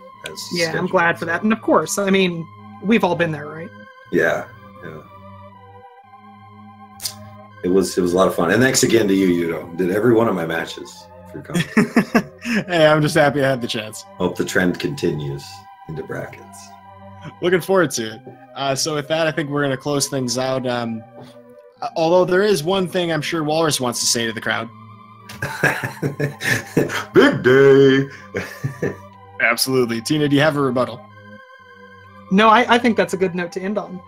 Yeah, I'm glad for that. And of course, I mean, we've all been there, right? Yeah. It was a lot of fun. And thanks again to you, Yudo. Did every one of my matches for coming. Hey, I'm just happy I had the chance. Hope the trend continues into brackets. Looking forward to it. So with that, I think we're going to close things out. Although there is one thing I'm sure Walrus wants to say to the crowd. Big day. Absolutely. Tina, do you have a rebuttal? No, I think that's a good note to end on.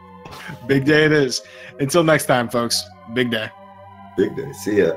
Big day it is. Until next time, folks. Big day. Big day. See ya.